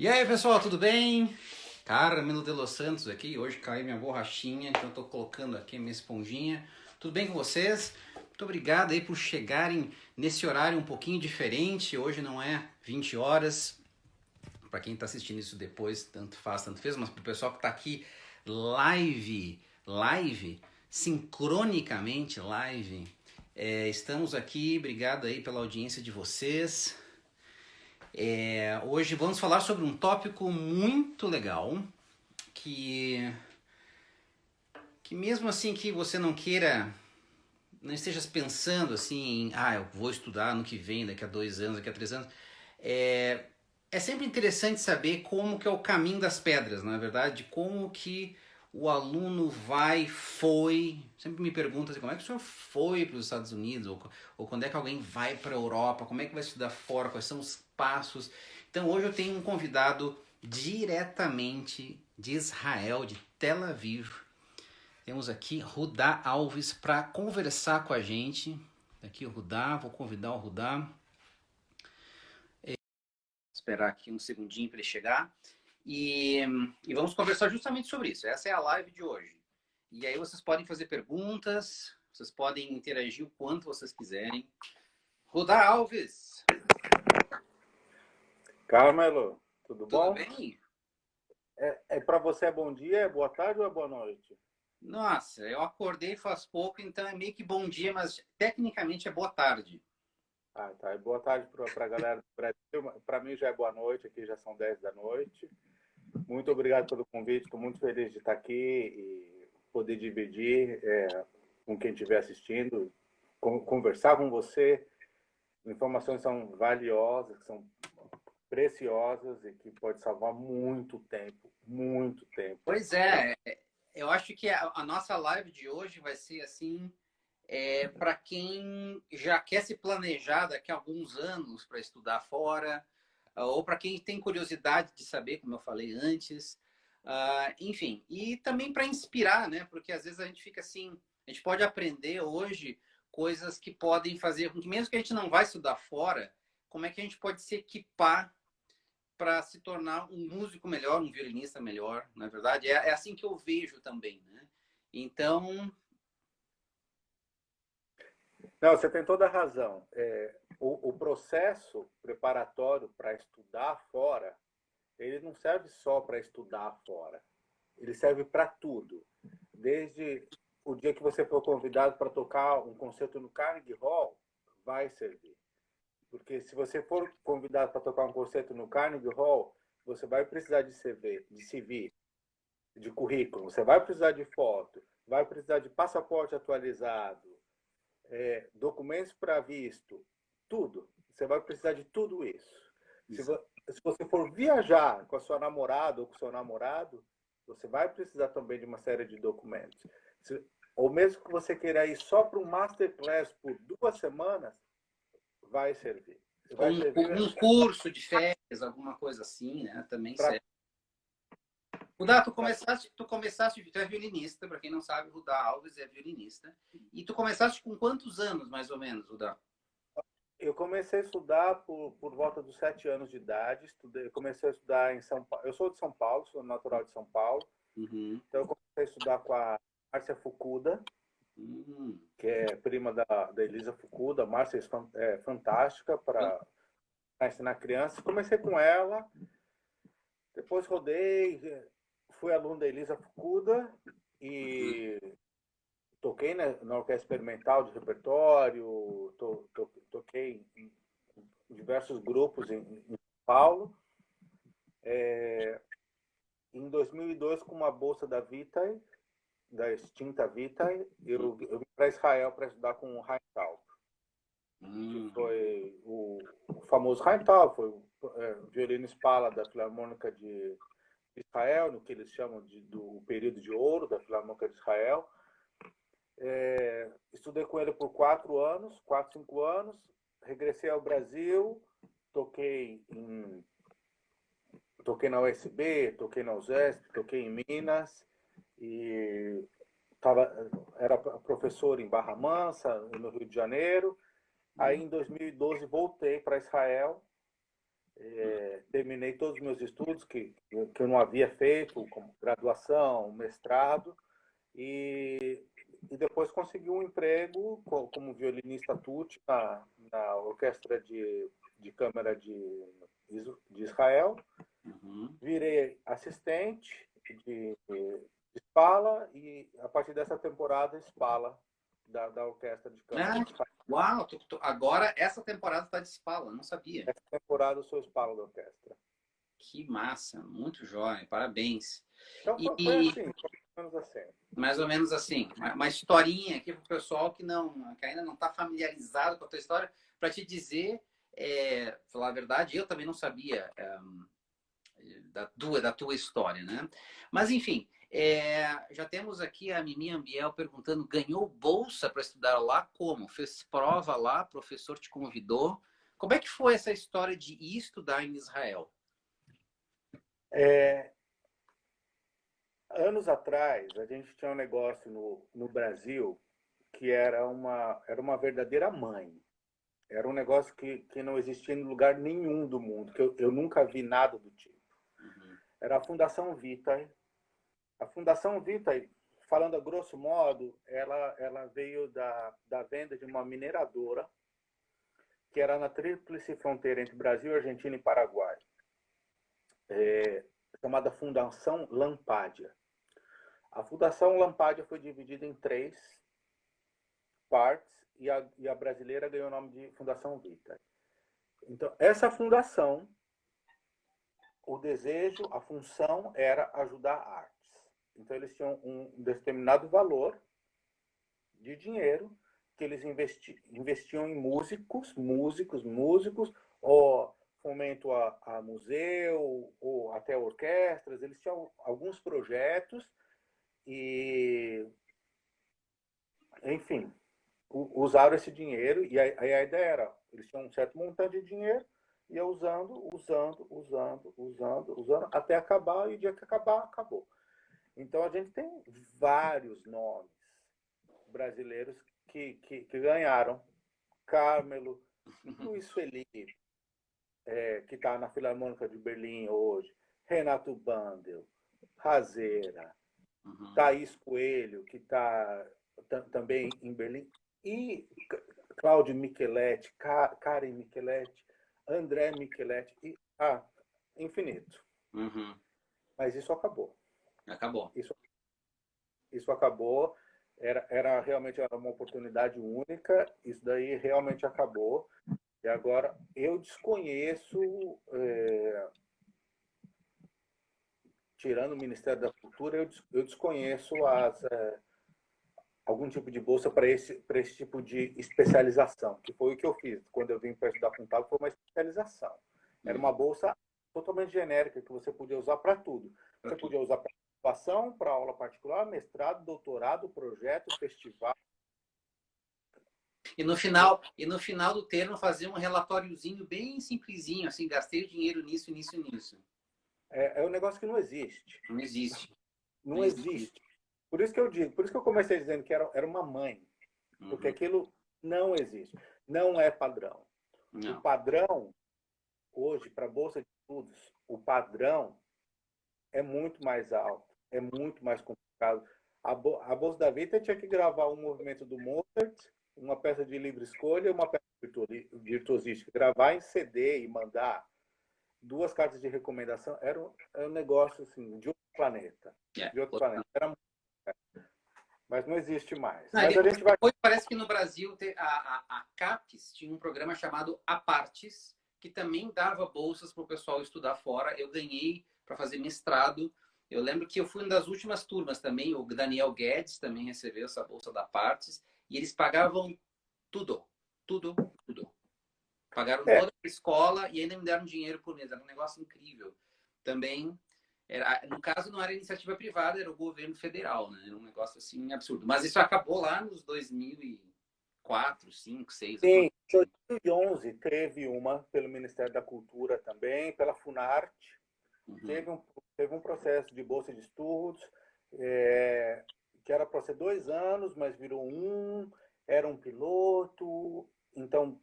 E aí, pessoal, tudo bem? Carmelo de Los Santos aqui. Hoje caiu minha borrachinha, então eu tô colocando aqui a minha esponjinha. Tudo bem com vocês? Muito obrigado aí por chegarem nesse horário um pouquinho diferente. Hoje não é 20 horas. Para quem tá assistindo isso depois, tanto faz, tanto fez, mas pro pessoal que tá aqui live, sincronicamente live, estamos aqui. Obrigado aí pela audiência de vocês. Hoje vamos falar sobre um tópico muito legal que, que mesmo assim que você não queira, não esteja pensando assim em, eu vou estudar ano que vem, daqui a 2 anos, daqui a 3 anos, é, é sempre interessante saber como que é o caminho das pedras, na verdade, como que o aluno foi, sempre me pergunta assim, como é que o senhor foi para os Estados Unidos, ou quando é que alguém vai para a Europa, como é que vai estudar fora, quais são os passos. Então hoje eu tenho um convidado diretamente de Israel, de Tel Aviv. Temos aqui Rudá Alves para conversar com a gente. Aqui o Rudá, vou convidar o Rudá. Esperar aqui um segundinho para ele chegar. E, e vamos conversar justamente sobre isso. Essa é a live de hoje. E aí vocês podem fazer perguntas, vocês podem interagir o quanto vocês quiserem. Rudá Alves! Carmelo, tudo Tudo bom? bem? Para você é bom dia, é boa tarde ou é boa noite? Nossa, eu acordei faz pouco, então é meio que bom dia, mas tecnicamente é boa tarde. Ah, tá. É boa tarde para a galera do Brasil. Para mim já é boa noite, aqui já são 10 da noite. Muito obrigado pelo convite, estou muito feliz de estar aqui e poder dividir com quem estiver assistindo, conversar com você. Informações são valiosas, são preciosas e que pode salvar muito tempo, muito tempo. Pois é, eu acho que a nossa live de hoje vai ser assim, para quem já quer se planejar daqui a alguns anos para estudar fora, ou para quem tem curiosidade de saber, como eu falei antes, enfim, e também para inspirar, né? Porque às vezes a gente fica assim, a gente pode aprender hoje coisas que podem fazer com que, mesmo que a gente não vai estudar fora, como é que a gente pode se equipar para se tornar um músico melhor, um violinista melhor, na verdade. É assim que eu vejo também, né? Então, Não, você tem toda a razão. O processo preparatório para estudar fora, ele não serve só para estudar fora. Ele serve para tudo. Desde o dia que você for convidado para tocar um concerto no Carnegie Hall, vai servir. Porque se você for convidado para tocar um concerto no Carnegie Hall, você vai precisar de CV, de currículo, você vai precisar de foto, vai precisar de passaporte atualizado, documentos para visto, tudo. Você vai precisar de tudo isso. Se você for viajar com a sua namorada ou com o seu namorado, você vai precisar também de uma série de documentos. Ou mesmo que você queira ir só para um masterclass por 2 semanas, vai servir. Vai servir um curso de férias, alguma coisa assim, né? Também para. serve. Rudá, tu é violinista, para quem não sabe, Rudá Alves é violinista. E tu começaste com quantos anos, mais ou menos, Rudá? Eu comecei a estudar por volta dos 7 anos de idade. Comecei a estudar em São Paulo. Eu sou de São Paulo, sou natural de São Paulo. Uhum. Então eu comecei a estudar com a Márcia Fukuda, Uhum. que é prima da Elisa Fukuda. A Márcia é fantástica para ensinar crianças. Comecei com ela, depois rodei, fui aluno da Elisa Fukuda Uhum. e toquei na Orquestra Experimental de Repertório, toquei em diversos grupos em São Paulo. Em 2002, com uma bolsa da Vitae, da extinta Vitae, eu vim para Israel para estudar com o Heinz, que Uhum. foi o famoso Heintal, foi o violino Spala da Filarmônica de Israel, no que eles chamam do período de ouro da Filarmônica de Israel. Estudei com ele por 4 anos, 5 anos, regressei ao Brasil, toquei na USB, toquei na USESP, toquei em Minas e era professor em Barra Mansa, no Rio de Janeiro. Aí em 2012 voltei para Israel Terminei todos os meus estudos que eu não havia feito, como graduação, mestrado, e depois consegui um emprego como violinista tutti na orquestra de câmara de Israel. Uhum. Virei assistente de Spala e, a partir dessa temporada, Spala da orquestra de câmara de Israel. Uau! Agora, essa temporada está de Spala, não sabia. Essa temporada eu sou Spala da orquestra. Que massa, muito jóia, parabéns. Então foi assim, foi mais ou menos assim. Mais ou menos assim, uma historinha aqui para o pessoal que ainda não está familiarizado com a tua história, para te dizer, falar a verdade, eu também não sabia da tua história, né? Mas enfim, já temos aqui a Mimi Ambiel perguntando, ganhou bolsa para estudar lá como? Fez prova lá, professor te convidou? Como é que foi essa história de ir estudar em Israel? Anos atrás, a gente tinha um negócio no Brasil que era uma verdadeira mãe. Era um negócio que não existia em lugar nenhum do mundo, que eu nunca vi nada do tipo. Uhum. Era a Fundação Vitae. A Fundação Vitae, falando a grosso modo, ela veio da venda de uma mineradora que era na tríplice fronteira entre Brasil, Argentina e Paraguai, chamada Fundação Lampádia. A Fundação Lampádia foi dividida em 3 partes e a brasileira ganhou o nome de Fundação Vitae. Então, essa fundação, o desejo, a função era ajudar artes. Então, eles tinham um determinado valor de dinheiro que eles investiam em músicos, ou fomento a museu, ou até orquestras. Eles tinham alguns projetos e, enfim, usaram esse dinheiro e a ideia era, eles tinham um certo montante de dinheiro, ia usando, até acabar, e o dia que acabar, acabou. Então a gente tem vários nomes brasileiros que ganharam. Carmelo, Luiz Felipe, que está na Filarmônica de Berlim hoje, Renato Bandel, Razeira, Thaís Coelho, que está também em Berlim, e Cláudio Micheletti, Karen Micheletti, André Micheletti, infinito. Uhum. Mas isso acabou. Acabou. Isso acabou. Realmente era uma oportunidade única. Isso daí realmente acabou. E agora eu desconheço, tirando o Ministério da Cultura, eu desconheço algum tipo de bolsa para esse tipo de especialização, que foi o que eu fiz. Quando eu vim para estudar contábil, foi uma especialização. Era uma bolsa totalmente genérica, que você podia usar para tudo. Você podia usar para graduação, para aula particular, mestrado, doutorado, projeto, festival. E no final do termo fazer um relatóriozinho bem simplesinho, assim, gastei o dinheiro nisso, nisso, nisso. É um negócio que não existe. Não existe. Não existe. Por isso que eu digo, por isso que eu comecei dizendo que era uma mãe. Porque aquilo não existe. Não é padrão. Não. O padrão, hoje, para a Bolsa de Estudos, o padrão é muito mais alto, é muito mais complicado. A Bolsa da Vita tinha que gravar um movimento do Mozart, uma peça de livre escolha, uma peça virtuosística. Gravar em CD e mandar 2 cartas de recomendação era um negócio assim, de outro planeta. De outro planeta. Era muito... Mas não existe mais. Mas depois, depois parece que no Brasil a CAPES tinha um programa chamado Apartes, que também dava bolsas para o pessoal estudar fora. Eu ganhei para fazer mestrado. Eu lembro que eu fui uma das últimas turmas também. O Daniel Guedes também recebeu essa bolsa da Apartes. E eles pagavam tudo. Pagaram toda a escola e ainda me deram dinheiro por mês. Era um negócio incrível. Também, no caso, não era iniciativa privada, era o governo federal, né? Era um negócio assim absurdo. Mas isso acabou lá nos 2004, 2005, 2006. Sim, em 2011 teve uma pelo Ministério da Cultura também, pela Funarte. Teve um processo de bolsa de estudos, que era para ser 2 anos, mas virou 1, era um piloto, então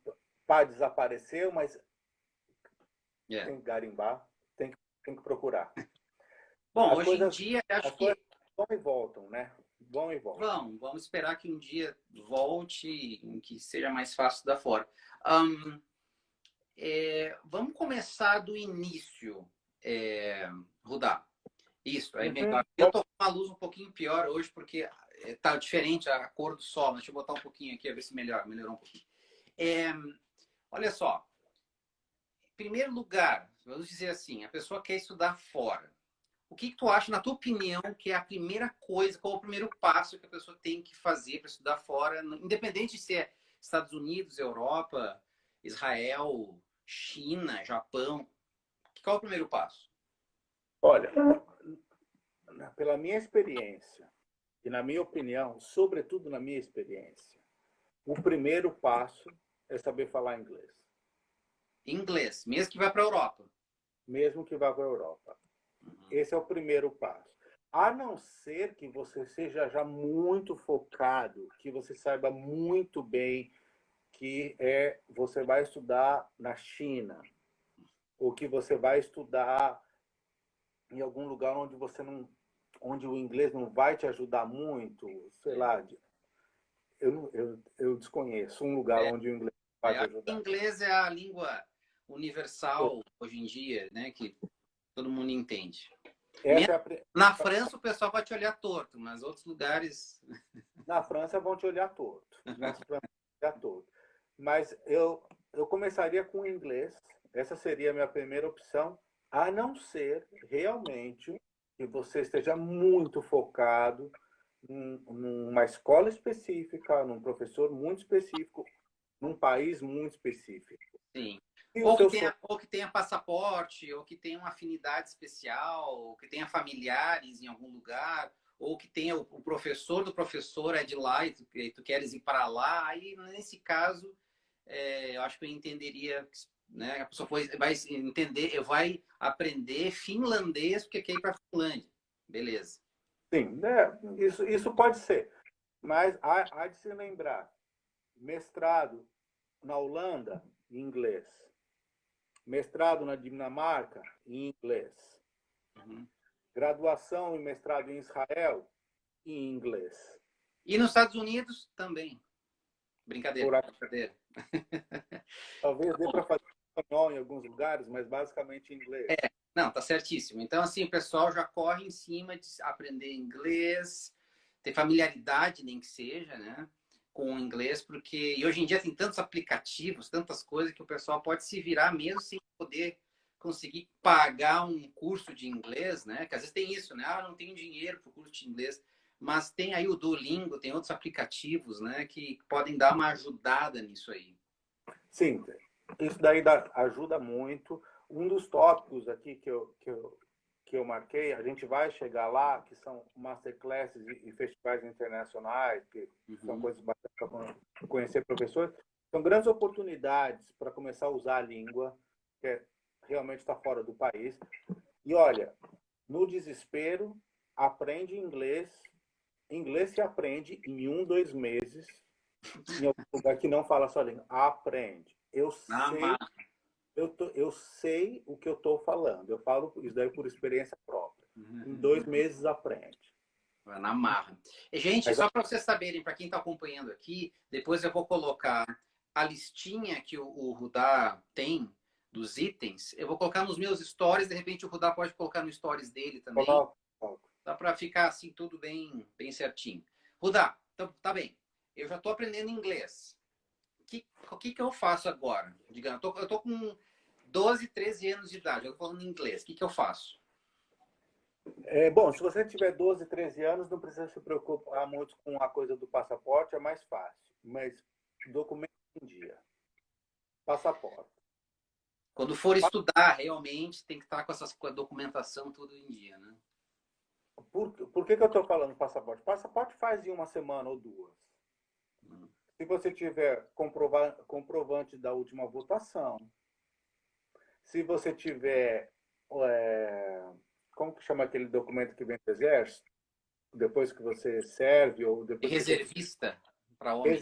desapareceu, mas É. tem que garimbar, tem que procurar. Bom, As hoje em coisas, dia, as acho coisas que vão e voltam, né? Vão e voltam. vamos esperar que um dia volte, em que seja mais fácil da fora. Ahn, vamos começar do início, Rudá. Isso, é Uhum. melhor. Eu tô com uma luz um pouquinho pior hoje, porque tá diferente a cor do sol. Deixa eu botar um pouquinho aqui, a ver se melhorou um pouquinho. É, olha só, em primeiro lugar, vamos dizer assim, a pessoa quer estudar fora. O que tu acha, na tua opinião, que é a primeira coisa, qual é o primeiro passo que a pessoa tem que fazer para estudar fora, independente de se é Estados Unidos, Europa, Israel, China, Japão? Qual é o primeiro passo? Olha, pela minha experiência e na minha opinião, sobretudo na minha experiência, o primeiro passo é saber falar inglês, Inglês, mesmo que vá para a Europa. mesmo que vá para a Europa. Esse é o primeiro passo. A não ser que você seja já muito focado, que você saiba muito bem que você vai estudar na China, ou que você vai estudar em algum lugar onde você não, onde o inglês não vai te ajudar muito, sei lá, eu desconheço um lugar onde o inglês vai te Acho que ajudar. inglês é a língua universal hoje em dia, né? Que todo mundo entende. Essa é Na França o pessoal vai te olhar torto, mas outros lugares. Na França vão te olhar torto. Na França vão te olhar torto. Mas eu começaria com o inglês. Essa seria a minha primeira opção, a não ser realmente que você esteja muito focado numa escola específica, num professor muito específico, num país muito específico. Sim. E o seu sonho? Ou que tenha passaporte, ou que tenha uma afinidade especial, ou que tenha familiares em algum lugar, ou que tenha o professor do professor é de lá e tu queres ir para lá. Aí, nesse caso, eu acho que eu entenderia, né? A pessoa vai entender, vai aprender finlandês porque quer ir para a Finlândia. Beleza. Sim, né? Isso pode ser. Mas há de se lembrar, mestrado na Holanda, em inglês. Mestrado na Dinamarca, em inglês. Uhum. Graduação e mestrado em Israel, em inglês. E nos Estados Unidos também. Por Brincadeira, aqui, brincadeira. talvez dê para fazer espanhol em alguns lugares, mas basicamente em inglês. Não, tá certíssimo. Então, assim, o pessoal já corre em cima de aprender inglês, ter familiaridade, nem que seja, né, com o inglês, porque e hoje em dia tem tantos aplicativos, tantas coisas que o pessoal pode se virar mesmo sem poder conseguir pagar um curso de inglês, né? Que às vezes tem isso, né? Ah, não tenho dinheiro para o curso de inglês, mas tem aí o Duolingo, tem outros aplicativos, né, que podem dar uma ajudada nisso aí. Sim, isso daí ajuda muito. Um dos tópicos aqui que eu marquei, a gente vai chegar lá, que são masterclasses e festivais internacionais, que são Uhum. coisas bacanas para conhecer professores. São grandes oportunidades para começar a usar a língua, que realmente está fora do país. E olha, no desespero, aprende inglês. Inglês se aprende em 1, 2 meses, em algum lugar que não fala sua língua. Aprende. Na marra. Eu sei o que eu estou falando. Eu falo isso daí por experiência própria. Em Uhum. 2 meses aprende. Vai na marra. E, gente, Mas, só para vocês saberem, para quem está acompanhando aqui, depois eu vou colocar a listinha que o Rudá tem dos itens. Eu vou colocar nos meus stories, de repente o Rudá pode colocar no stories dele também. coloca, coloca. Dá para ficar assim tudo bem, bem certinho. Rudá, então, tá bem. Eu já estou aprendendo inglês. O que eu faço agora? Digamos, eu tô com 12, 13 anos de idade, eu estou falando inglês. O que eu faço? Bom, se você tiver 12, 13 anos, não precisa se preocupar muito com a coisa do passaporte, é mais fácil. Mas documento em dia. Passaporte. Quando for estudar, realmente tem que estar com a documentação tudo em dia, né? Por que eu estou falando passaporte? Passaporte faz em 1 semana ou 2. Se você tiver comprovante da última votação, se você tiver, como que chama aquele documento que vem do Exército? Depois que você serve ou depois que você... Reservista para homem.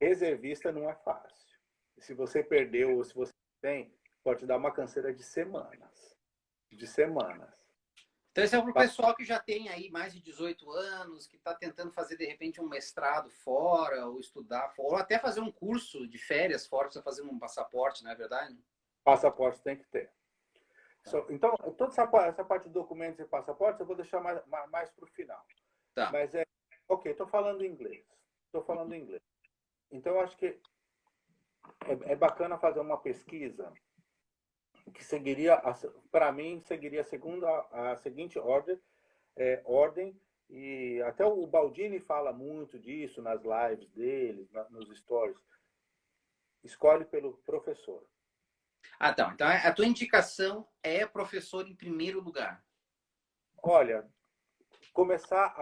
Reservista não é fácil. Se você perdeu ou se você tem, pode te dar uma canseira de semanas. De semanas. Então, esse é para o pessoal que já tem aí mais de 18 anos, que está tentando fazer, de repente, um mestrado fora, ou estudar fora, ou até fazer um curso de férias fora, para fazer um passaporte, não é verdade? Passaporte tem que ter. Então, toda essa parte de documentos e passaportes eu vou deixar mais para o final. Tá. Mas ok, estou falando inglês. Estou falando inglês. Então, eu acho que é bacana fazer uma pesquisa que seguiria, para mim, seguiria a seguinte ordem, e até o Baldini fala muito disso nas lives dele, nos stories. Escolhe pelo professor. Ah, tá. Então, a tua indicação é professor em primeiro lugar. Olha, começar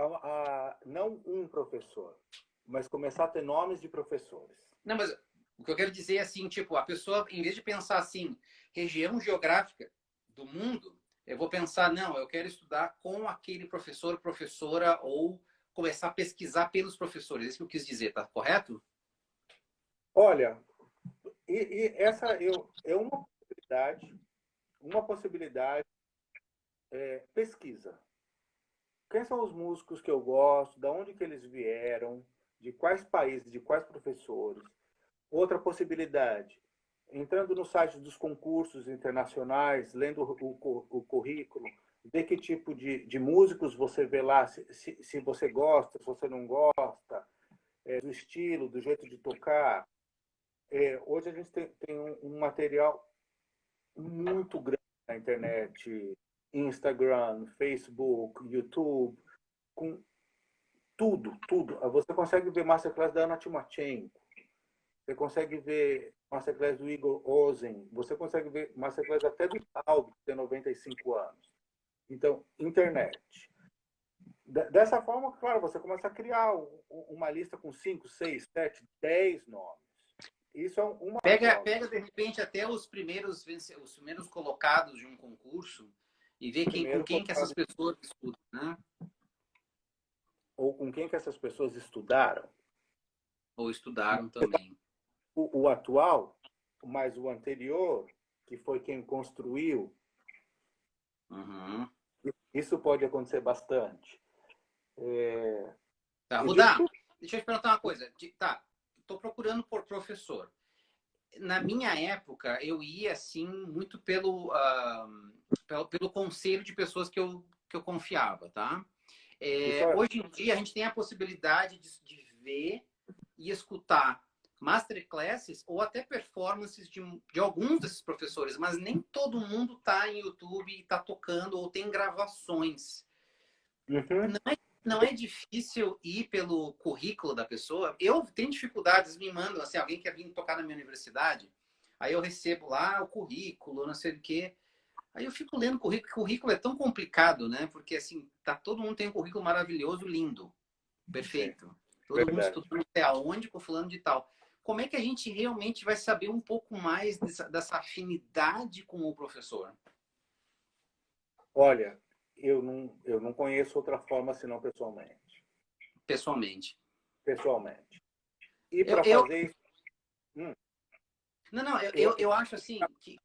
não um professor, mas começar a ter nomes de professores. Não, mas o que eu quero dizer é assim, tipo, a pessoa, em vez de pensar assim, região geográfica do mundo, eu vou pensar, não, eu quero estudar com aquele professor, professora, ou começar a pesquisar pelos professores. É isso que eu quis dizer, tá correto? Olha, essa é uma possibilidade pesquisa. Quem são os músicos que eu gosto, de onde que eles vieram, de quais países, de quais professores. Outra possibilidade, entrando no site dos concursos internacionais, lendo o currículo, ver que tipo de músicos você vê lá, se você gosta, se você não gosta, do estilo, do jeito de tocar. Hoje a gente tem um material muito grande na internet, Instagram, Facebook, YouTube, com tudo, tudo. Você consegue ver masterclass da Ana Timachenko, você consegue ver masterclass do Igor Ozen, você consegue ver masterclass até do Taub, que tem 95 anos. Então, internet. Dessa forma, claro, você começa a criar uma lista com 5, 6, 7, 10 nomes. Isso é uma Pega, forma. de repente, até os primeiros colocados de um concurso e vê com quem que essas pessoas estudam, né? Ou com quem que essas pessoas estudaram. Ou estudaram também. O atual, mas o anterior, que foi quem construiu, Uhum. isso pode acontecer bastante. Tá, Existe Rudá, deixa eu te perguntar uma coisa. Tá, estou procurando por professor. Na minha época, eu ia, assim, muito pelo conselho de pessoas que eu confiava, tá? Hoje em dia, a gente tem a possibilidade de ver e escutar masterclasses ou até performances de alguns desses professores, mas nem todo mundo está em YouTube e está tocando ou tem gravações. Uhum. Não é difícil ir pelo currículo da pessoa. Eu tenho dificuldades, me mandam, assim, alguém quer vir tocar na minha universidade, aí eu recebo lá o currículo, não sei o quê. Aí eu fico lendo currículo. Currículo é tão complicado, né? Porque, assim, todo mundo tem um currículo maravilhoso, lindo, perfeito. Sim, Todo mundo verdade. estudando até aonde com fulano de tal. Como é que a gente realmente vai saber um pouco mais dessa afinidade com o professor? Olha, eu não conheço outra forma senão pessoalmente. Pessoalmente. Pessoalmente. E Eu, para eu, fazer isso, não, eu, eu acho assim que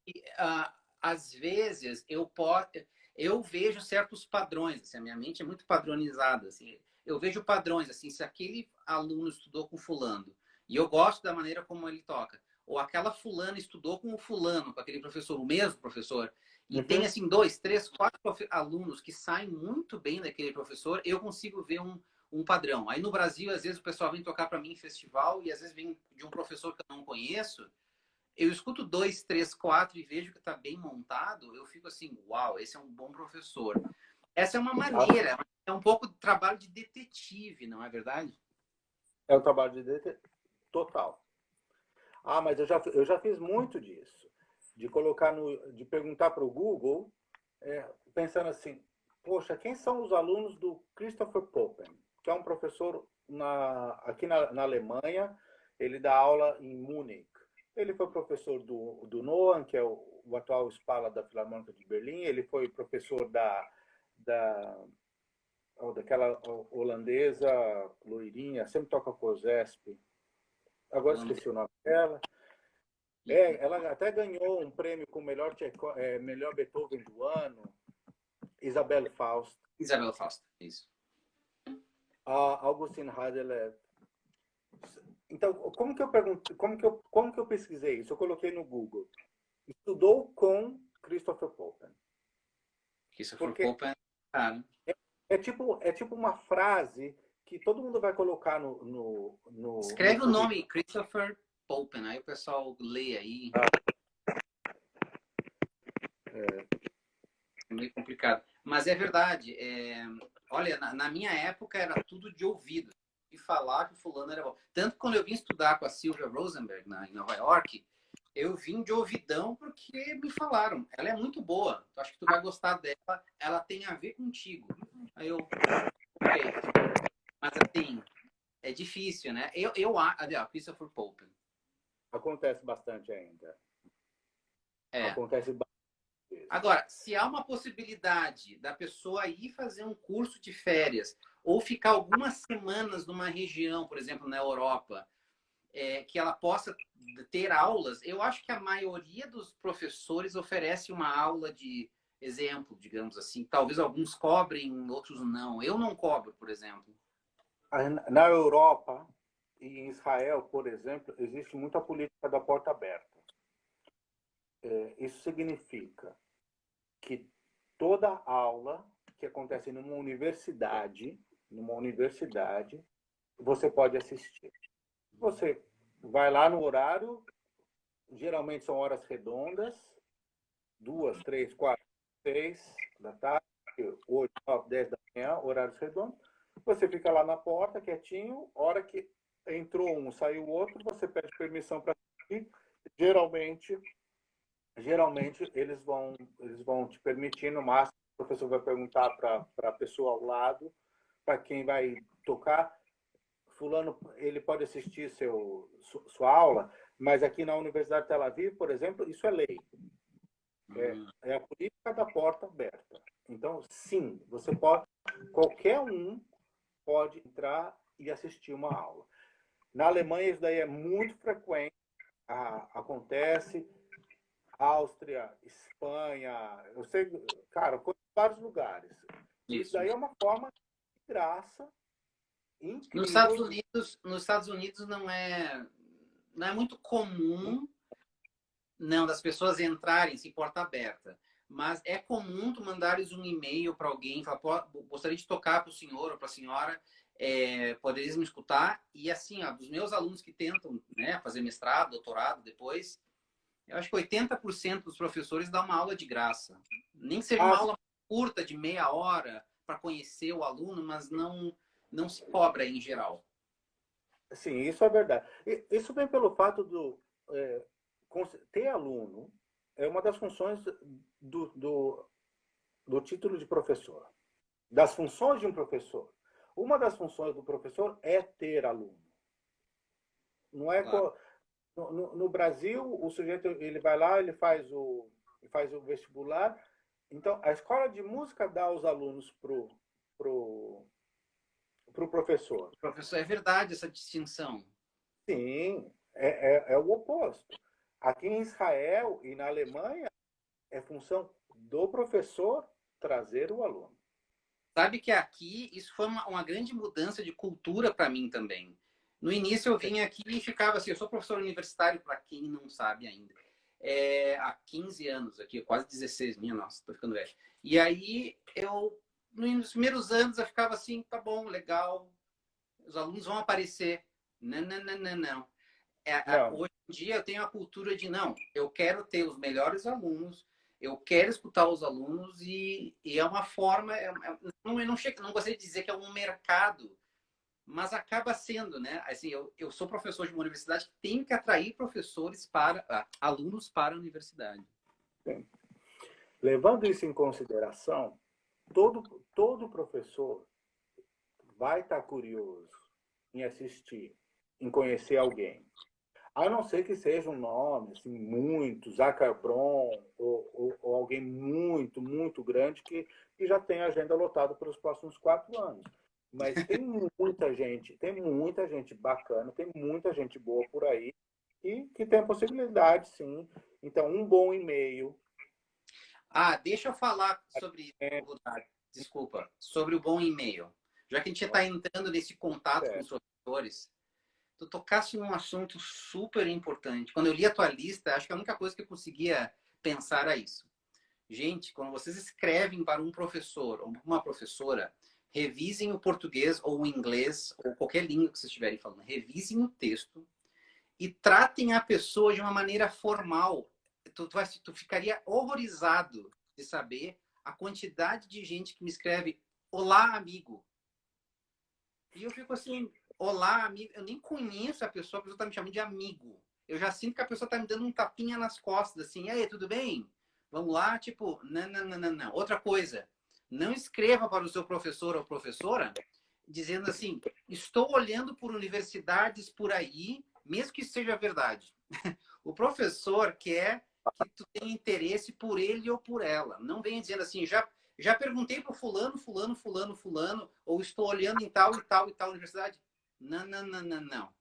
às vezes eu vejo certos padrões, assim, a minha mente é muito padronizada, assim, eu vejo padrões, assim, se aquele aluno estudou com fulano e eu gosto da maneira como ele toca, ou aquela fulana estudou com o fulano, com aquele professor, o mesmo professor, e tem uhum, assim dois, três, quatro alunos que saem muito bem daquele professor, eu consigo ver um padrão. Aí no Brasil, às vezes o pessoal vem tocar para mim em festival e às vezes vem de um professor que eu não conheço. Eu escuto dois, três, quatro e vejo que está bem montado, eu fico assim, uau, esse é um bom professor. Essa é uma maneira, é um pouco de trabalho de detetive, não é verdade? é o trabalho de total. Ah, mas eu já fiz muito disso. De colocar de perguntar para o Google, pensando assim, poxa, quem são os alunos do Christopher Poppen, que é um professor aqui na Alemanha, ele dá aula em Munique. Ele foi professor do Noam, que é o atual Scala da Filarmônica de Berlim, ele foi professor daquela holandesa loirinha, sempre toca com o Zesp. Agora esqueci o nome dela. Ela até ganhou um prêmio com melhor Beethoven do ano, Isabelle Faust. Isabel Faust, isso. A Augustin Hadler. Então, como que eu pesquisei isso? Eu coloquei no Google. Estudou com Christopher Popen. Christopher Popen, cara. É tipo uma frase que todo mundo vai colocar no Escreve o nome Christopher Popen, aí o pessoal lê aí. É meio complicado. Mas é verdade. Olha, na minha época era tudo de ouvido. E falar que o fulano era bom. Tanto que quando eu vim estudar com a Sylvia Rosenberg em Nova York, eu vim de ouvidão porque me falaram. Ela é muito boa. Eu acho que tu vai gostar dela. Ela tem a ver contigo. Aí eu... Ok. Mas assim, é difícil, né? Christopher Popen. Acontece bastante ainda. Acontece bastante. Agora, se há uma possibilidade da pessoa ir fazer um curso de férias ou ficar algumas semanas numa região, por exemplo, na Europa, que ela possa ter aulas, eu acho que a maioria dos professores oferece uma aula de exemplo, digamos assim. Talvez alguns cobrem, outros não. Eu não cobro, por exemplo. Na Europa e em Israel, por exemplo, existe muita política da porta aberta. Isso significa que toda aula que acontece numa universidade, você pode assistir. Você vai lá no horário, geralmente são horas redondas, 2, 3, 4, 6 da tarde, 8, 9, 10 da manhã, horários redondos. Você fica lá na porta, quietinho, hora que entrou um, saiu outro, você pede permissão para assistir. Geralmente eles vão te permitir, no máximo, o professor vai perguntar para a pessoa ao lado, para quem vai tocar, fulano, ele pode assistir sua aula, mas aqui na Universidade de Tel Aviv, por exemplo, isso é lei. É a política da porta aberta. Então, sim, qualquer um pode entrar e assistir uma aula. Na Alemanha, isso daí é muito frequente, acontece. Áustria, Espanha, eu sei, cara, em vários lugares. Isso daí é uma forma de graça incrível. Nos Estados Unidos não é muito comum das pessoas entrarem se porta aberta. Mas é comum tu mandares um e-mail para alguém, falar, gostaria de tocar para o senhor ou para a senhora, poderíamos me escutar? E assim, dos meus alunos que tentam, né, fazer mestrado, doutorado depois, eu acho que 80% dos professores dão uma aula de graça. Nem que seja uma aula curta, de meia hora, para conhecer o aluno, mas não se cobra em geral. Sim, isso é verdade. Isso vem pelo fato ter aluno é uma das funções do título de professor. Das funções de um professor. Uma das funções do professor é ter aluno. Não é... Claro. No Brasil, o sujeito ele vai lá, ele faz o vestibular. Então, a escola de música dá os alunos pro professor. Professor, é verdade essa distinção. Sim, é o oposto. Aqui em Israel e na Alemanha, é função do professor trazer o aluno. Sabe que aqui, isso foi uma grande mudança de cultura para mim também. No início eu vinha aqui e ficava assim, eu sou professor universitário, para quem não sabe ainda. Há 15 anos aqui, quase 16, minha nossa, tô ficando velho. E aí, nos primeiros anos eu ficava assim, tá bom, legal, os alunos vão aparecer. Não. Hoje em dia eu tenho a cultura de, não, eu quero ter os melhores alunos, eu quero escutar os alunos e é uma forma, eu não gostaria de dizer que é um mercado, mas acaba sendo, né? Assim, eu sou professor de uma universidade que tem que atrair alunos para a universidade. Sim. Levando isso em consideração, todo professor vai estar curioso em assistir, em conhecer alguém. A não ser que seja um nome, assim, muito, Zacarbron, ou alguém muito, muito grande que já tem a agenda lotada pelos próximos 4 anos. Mas tem muita gente bacana, tem muita gente boa por aí e que tem a possibilidade, sim. Então, um bom e-mail. Deixa eu falar sobre, desculpa, sobre o bom e-mail. Já que a gente está entrando nesse contato com os professores, tu tocasse num assunto super importante. Quando eu li a tua lista, acho que a única coisa que eu conseguia pensar era isso. Gente, quando vocês escrevem para um professor ou uma professora, revisem o português ou o inglês ou qualquer língua que vocês estiverem falando. Revisem o texto e tratem a pessoa de uma maneira formal. Tu ficaria horrorizado de saber a quantidade de gente que me escreve olá, amigo. E eu fico assim, olá, amigo. Eu nem conheço a pessoa está me chamando de amigo. Eu já sinto que a pessoa está me dando um tapinha nas costas, assim, e aí, tudo bem? Vamos lá? Tipo, não, não, não, não, não. Outra coisa, não escreva para o seu professor ou professora dizendo assim, estou olhando por universidades por aí, mesmo que seja verdade. O professor quer que tu tenha interesse por ele ou por ela. Não venha dizendo assim, já perguntei para fulano, fulano, fulano, fulano, ou estou olhando em tal e tal e tal universidade. Não, não, não, não, não.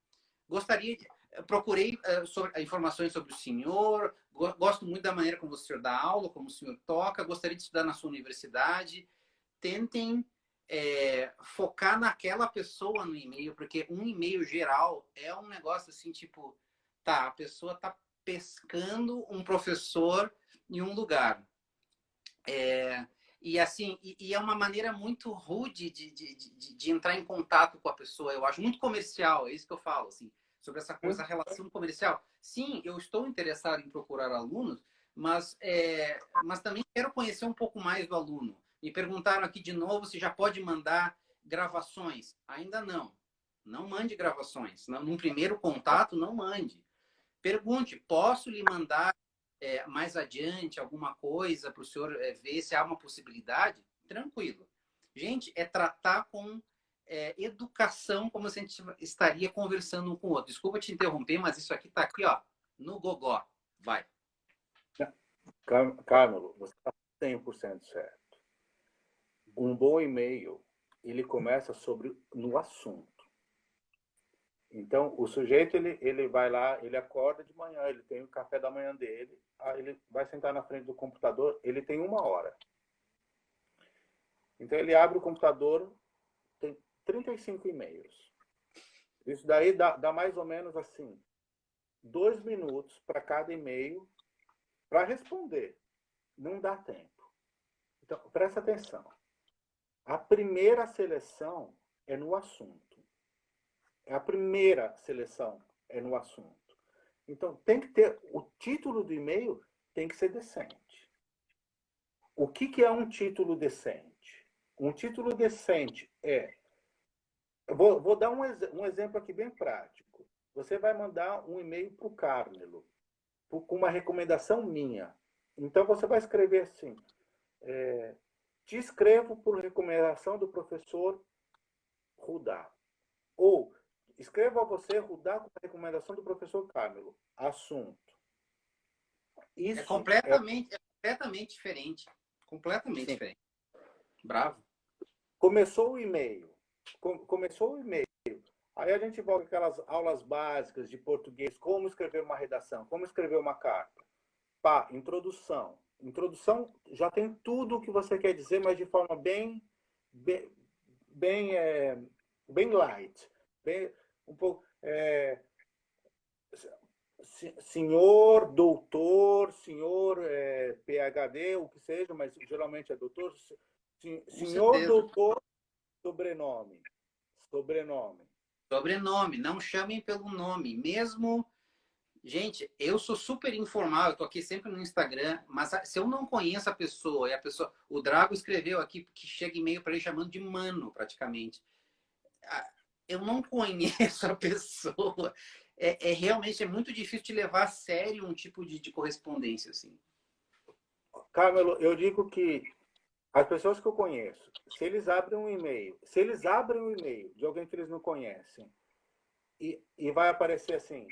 Gostaria de... Procurei informações sobre o senhor, gosto muito da maneira como o senhor dá aula, como o senhor toca, gostaria de estudar na sua universidade. Tentem focar naquela pessoa no e-mail, porque um e-mail geral é um negócio assim, tipo, tá, a pessoa tá pescando um professor em um lugar. E assim, e é uma maneira muito rude de entrar em contato com a pessoa, eu acho, muito comercial, é isso que eu falo, assim, sobre essa coisa, a relação comercial. Sim, eu estou interessado em procurar alunos, mas também quero conhecer um pouco mais do aluno. Me perguntaram aqui de novo se já pode mandar gravações. Ainda não. Não mande gravações. Num primeiro contato, não mande. Pergunte, posso lhe mandar mais adiante alguma coisa para o senhor ver se há uma possibilidade? Tranquilo. Gente, é tratar com educação como se a gente estaria conversando um com o outro. Desculpa te interromper, mas isso aqui está aqui, ó, no gogó. Vai. Carlos, você está 100% certo. Um bom e-mail, ele começa no assunto. Então, o sujeito, ele vai lá, ele acorda de manhã, ele tem o café da manhã dele, aí ele vai sentar na frente do computador, ele tem 1 hora. Então, ele abre o computador, tem 35 e-mails. Isso daí dá mais ou menos assim, 2 minutos para cada e-mail para responder. Não dá tempo. Então, presta atenção. A primeira seleção é no assunto. A primeira seleção é no assunto. Então, tem que ter... O título do e-mail tem que ser decente. O que é um título decente? Um título decente é... Vou dar um exemplo aqui bem prático. Você vai mandar um e-mail para o Carmelo, com uma recomendação minha. Então, você vai escrever assim... te escrevo por recomendação do professor Rudá. Ou, escrevo a você, Rudá, com a recomendação do professor Carmelo. Assunto. É completamente diferente. Completamente diferente. Bravo. Começou o e-mail. Aí a gente volta aquelas aulas básicas de português, como escrever uma redação, como escrever uma carta. Pá, introdução. Introdução já tem tudo o que você quer dizer, mas de forma bem light. Um pouco... senhor, doutor, senhor PhD, o que seja, mas geralmente é doutor. Senhor, doutor, sobrenome. Sobrenome, não chamem pelo nome. Mesmo, gente, eu sou super informal, eu tô aqui sempre no Instagram, mas se eu não conheço a pessoa, o Drago escreveu aqui que chega e-mail para ele chamando de mano, praticamente. Eu não conheço a pessoa. Realmente é muito difícil de levar a sério um tipo de correspondência assim. Carmelo, eu digo que as pessoas que eu conheço, se eles abrem um e-mail de alguém que eles não conhecem, e vai aparecer assim,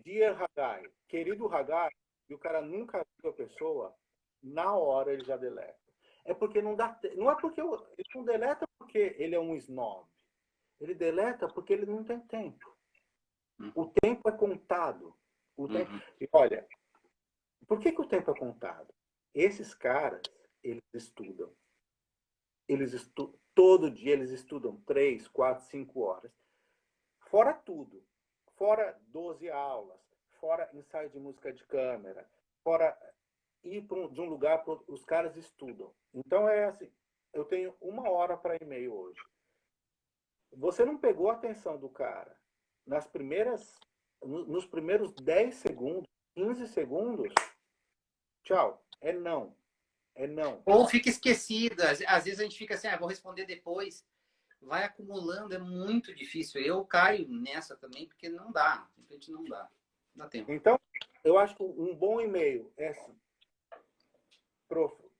Dear Hagai, querido Hagai, e o cara nunca viu a pessoa, na hora ele já deleta. É porque não dá... Não é porque... Ele não deleta porque ele é um snob. Ele deleta porque ele não tem tempo. O tempo é contado. O tempo... Uhum. E olha, por que o tempo é contado? Esses caras, eles estudam. Todo dia eles estudam 3, 4, 5 horas. Fora tudo. Fora 12 aulas. Fora ensaio de música de câmera. Fora ir de um lugar para outro. Os caras estudam. Então é assim, eu tenho 1 hora para e-mail hoje. Você não pegou a atenção do cara nos primeiros 10 segundos, 15 segundos, tchau. É não. É não. Ou fica esquecida. Às vezes a gente fica assim, vou responder depois. Vai acumulando, é muito difícil. Eu caio nessa também, porque não dá. Simplesmente não dá. Não dá tempo. Então, eu acho que um bom e-mail é assim,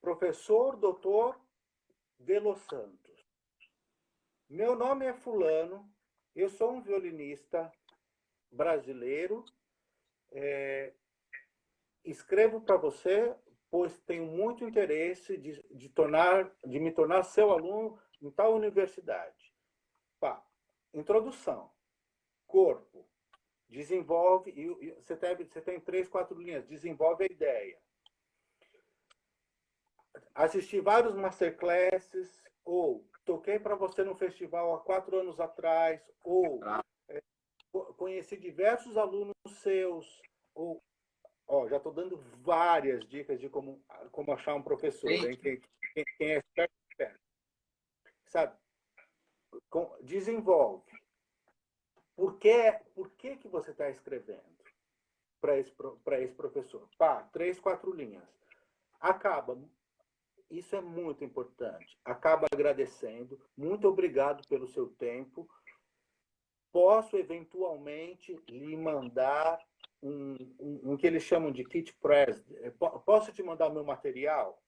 professor doutor de Los Santos. Meu nome é fulano, eu sou um violinista brasileiro, escrevo para você, pois tenho muito interesse de me tornar seu aluno em tal universidade. Pá, introdução, corpo, desenvolve, e você tem 3, 4 linhas, desenvolve a ideia. Assisti vários masterclasses, ou toquei para você no festival há 4 anos atrás, ou conheci diversos alunos seus, ou já estou dando várias dicas de como achar um professor, hein? Quem é esperto, sabe? Desenvolve. Por que você está escrevendo para esse professor? 3, 4 linhas. Acaba. Isso é muito importante. Acaba agradecendo. Muito obrigado pelo seu tempo. Posso, eventualmente, lhe mandar um que eles chamam de kit press. Posso te mandar meu material?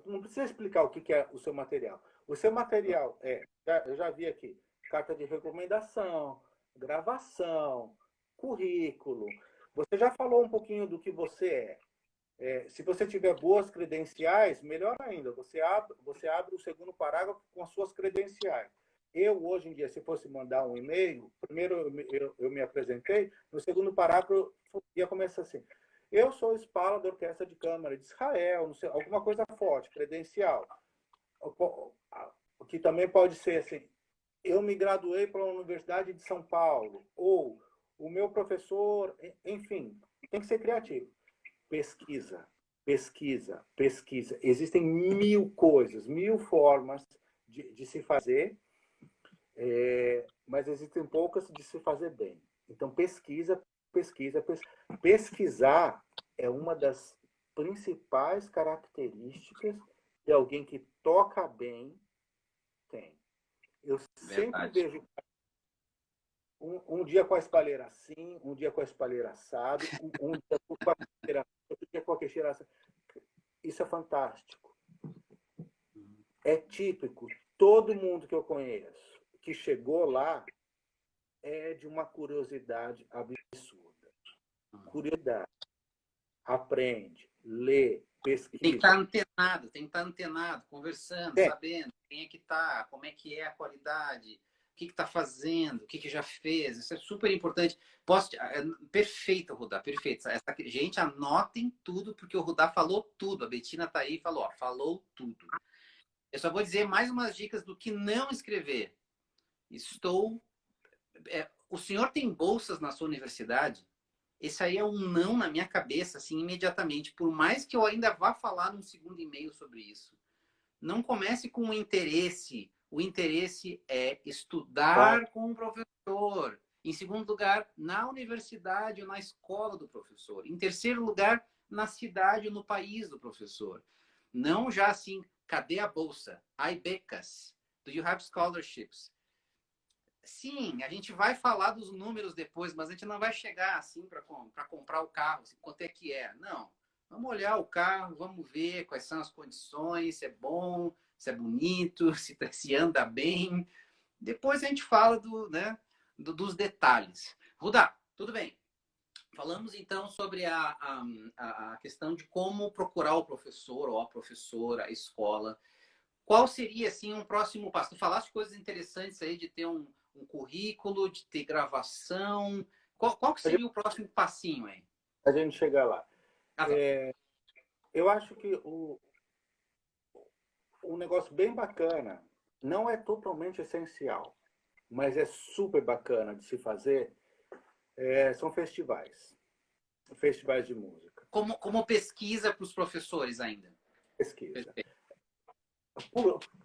Não precisa explicar o que é o seu material. O seu material eu já vi aqui, carta de recomendação, gravação, currículo. Você já falou um pouquinho do que você é. Se você tiver boas credenciais, melhor ainda. Você abre o segundo parágrafo com as suas credenciais. Eu, hoje em dia, se fosse mandar um e-mail, primeiro eu me apresentei, no segundo parágrafo ia começar assim. Eu sou Spala da Orquestra de Câmara de Israel, não sei, alguma coisa forte, credencial. O que também pode ser assim, eu me graduei pela Universidade de São Paulo, ou o meu professor, enfim, tem que ser criativo. Pesquisa, pesquisa, pesquisa. Existem 1000 coisas, 1000 formas de se fazer, mas existem poucas de se fazer bem. Então, pesquisa, pesquisa, pesquisar é uma das principais características de alguém que toca bem tem. Eu sempre vejo um dia com a espalheira assim, um dia com a espalheira assado, um dia com a queixeira, outro dia com a queixeira assado. Isso é fantástico. É típico. Todo mundo que eu conheço que chegou lá é de uma curiosidade absurda. Curiosidade. Aprende, lê, pesquisa. Tem que estar antenado, conversando, sabendo quem é que está, como é que é a qualidade, o que está fazendo, o que já fez. Isso é super importante. Perfeito, Rudá, perfeito. Gente, anotem tudo, porque o Rudá falou tudo. A Betina está aí e falou, falou tudo. Eu só vou dizer mais umas dicas do que não escrever. O senhor tem bolsas na sua universidade? Esse aí é um não na minha cabeça, assim, imediatamente. Por mais que eu ainda vá falar num segundo e-mail sobre isso. Não comece com o interesse. O interesse é estudar com o professor. Em segundo lugar, na universidade ou na escola do professor. Em terceiro lugar, na cidade ou no país do professor. Não já assim, cadê a bolsa? Há becas? Do you have scholarships? Sim, a gente vai falar dos números depois, mas a gente não vai chegar assim para comprar o carro, assim, quanto é que é. Não. Vamos olhar o carro, vamos ver quais são as condições, se é bom, se é bonito, se anda bem. Depois a gente fala dos detalhes. Rudá, tudo bem. Falamos então sobre a questão de como procurar o professor ou a professora, a escola. Qual seria assim um próximo passo? Tu falaste coisas interessantes aí de ter um currículo, de ter gravação. Qual que seria o próximo passinho aí? A gente chega lá. Ah, tá. Eu acho que um negócio bem bacana, não é totalmente essencial, mas é super bacana de se fazer, são festivais. Festivais de música. Como pesquisa para os professores ainda. Pesquisa. Perfeito.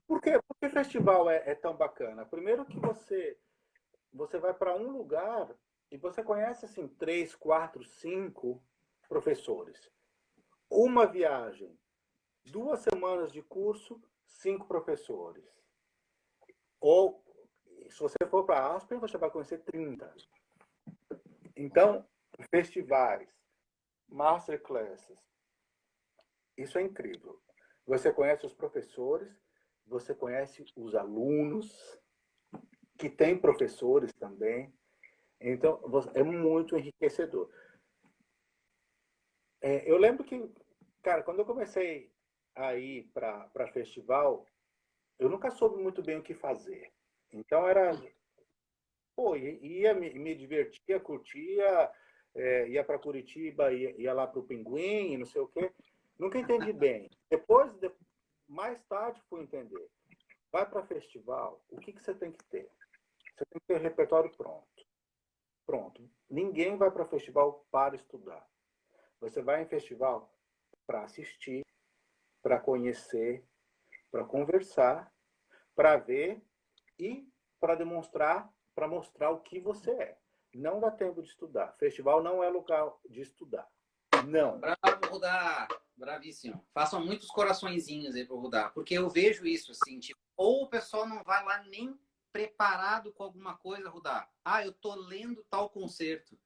Por que festival é tão bacana? Primeiro que você vai para um lugar e você conhece assim 3, 4, 5 professores. Uma viagem, 2 semanas de curso, 5 professores. Ou, se você for para Aspen, você vai conhecer 30. Então, festivais, masterclasses, isso é incrível. Você conhece os professores, você conhece os alunos, que tem professores também. Então, é muito enriquecedor. Eu lembro que, cara, quando eu comecei a ir para festival, eu nunca soube muito bem o que fazer. Então, pô, ia me divertia, curtia, ia para Curitiba, ia lá para o Pinguim, não sei o quê. Nunca entendi bem. Mais tarde, fui entender. Vai para festival, o que você tem que ter? Você tem que ter o repertório pronto. Pronto. Ninguém vai para festival para estudar. Você vai em festival para assistir, para conhecer, para conversar, para ver e para demonstrar, para mostrar o que você é. Não dá tempo de estudar. Festival não é lugar de estudar. Não. Bravo, Rudá. Bravíssimo. Façam muitos coraçõezinhos aí pro Rudá, porque eu vejo isso assim, tipo, ou o pessoal não vai lá nem preparado com alguma coisa, Rudá. Ah, eu tô lendo tal concerto.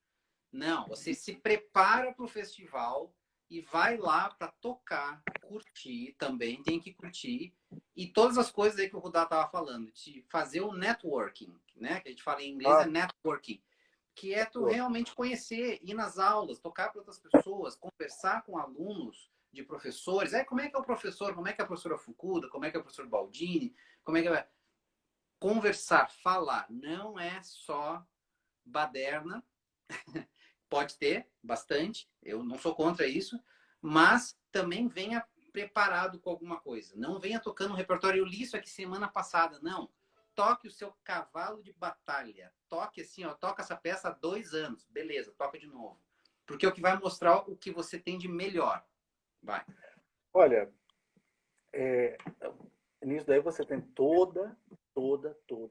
Não, você se prepara para o festival e vai lá para tocar, curtir também, tem que curtir. E todas as coisas aí que o Rudá estava falando, de fazer o networking, né? Que a gente fala em inglês é networking, que é tu realmente conhecer, ir nas aulas, tocar para outras pessoas, conversar com alunos de professores. Como é que é o professor? Como é que é a professora Fukuda? Como é que é o professor Baldini? Como é que é? Conversar, falar. Não é só baderna. Pode ter bastante, eu não sou contra isso, mas também venha preparado com alguma coisa. Não venha tocando um repertório. Eu li isso aqui semana passada. Não. Toque o seu cavalo de batalha. Toque assim, ó, toca essa peça há 2 anos. Beleza, toca de novo. Porque é o que vai mostrar o que você tem de melhor. Vai. Olha, nisso daí você tem toda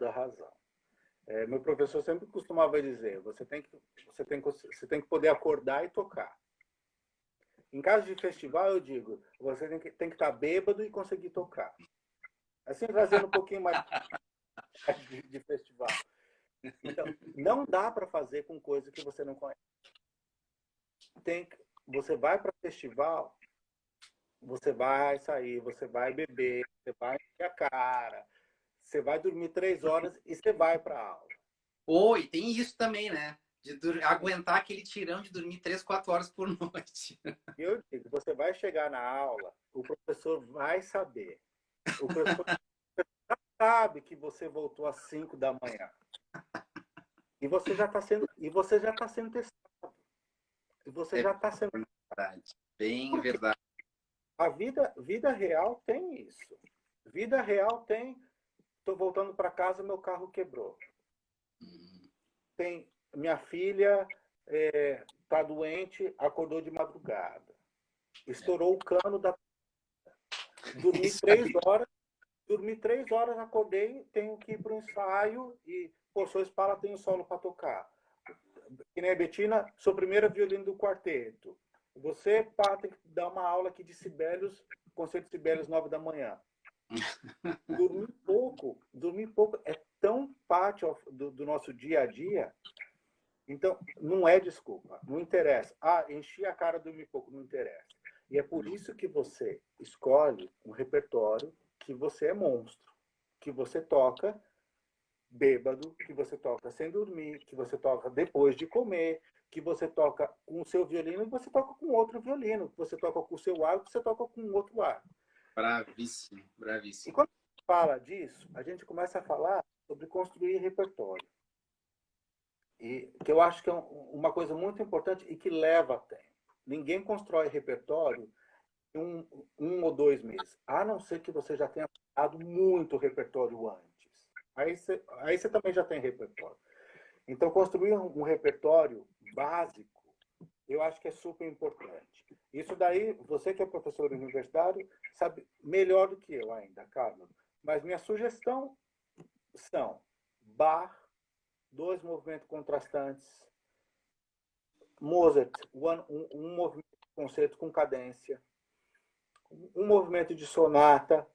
a razão. Meu professor sempre costumava dizer, você tem que poder acordar e tocar. Em caso de festival, eu digo, você tem que estar bêbado e conseguir tocar. Assim, trazendo um pouquinho mais de festival. Então, não dá para fazer com coisa que você não conhece. Você vai para festival, você vai sair, você vai beber, você vai encher a cara, você vai dormir 3 horas e você vai para a aula. Oi, tem isso também, né? De aguentar aquele tirão de dormir 3, 4 horas por noite. Eu digo, você vai chegar na aula, o professor vai saber. O professor sabe que você voltou às 5 da manhã. E você já está sendo testado. E você É já está sendo. verdade. Bem Porque verdade. a vida real tem isso. Vida real tem. Estou voltando para casa, meu carro quebrou. Tem minha filha está doente, acordou de madrugada. Estourou o cano da. Dormi 3 horas. Dormi 3 horas, acordei, tenho que ir para o ensaio e, pô, sou espala, tenho solo para tocar. Que nem a Betina, sou primeira violino do quarteto. Você, pá, tem que dar uma aula aqui de Sibelius, concerto de Sibelius 9 da manhã. Dormir pouco é tão parte do nosso dia a dia. Então, não é desculpa, não interessa. Ah, enchi a cara, dormi pouco, não interessa. E é por isso que você escolhe um repertório que você é monstro, que você toca bêbado, que você toca sem dormir, que você toca depois de comer, que você toca com o seu violino e você toca com outro violino, que você toca com o seu arco, que você toca com outro arco. Bravíssimo, E bravíssimo. quando a gente fala disso, a gente começa a falar sobre construir repertório. E que eu acho que é uma coisa muito importante e que leva tempo. Ninguém constrói repertório em um ou 2 meses, a não ser que você já tenha dado muito repertório antes. Aí você também já tem repertório. Então, construir um repertório básico, eu acho que é super importante. Isso daí, você que é professor universitário, sabe melhor do que eu ainda, Carlos. Mas minha sugestão são Bach, 2 movimentos contrastantes, Mozart, um movimento de concerto com cadência, um movimento de sonata,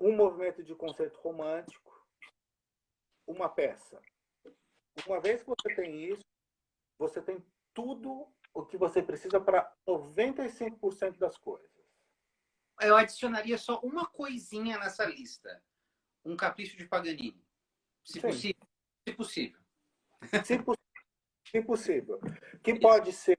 um movimento de concerto romântico, uma peça. Uma vez que você tem isso, você tem tudo o que você precisa para 95% das coisas. Eu adicionaria só uma coisinha nessa lista. Um capricho de Paganini. Se Sim. possível. Se possível. Se possível. Que pode ser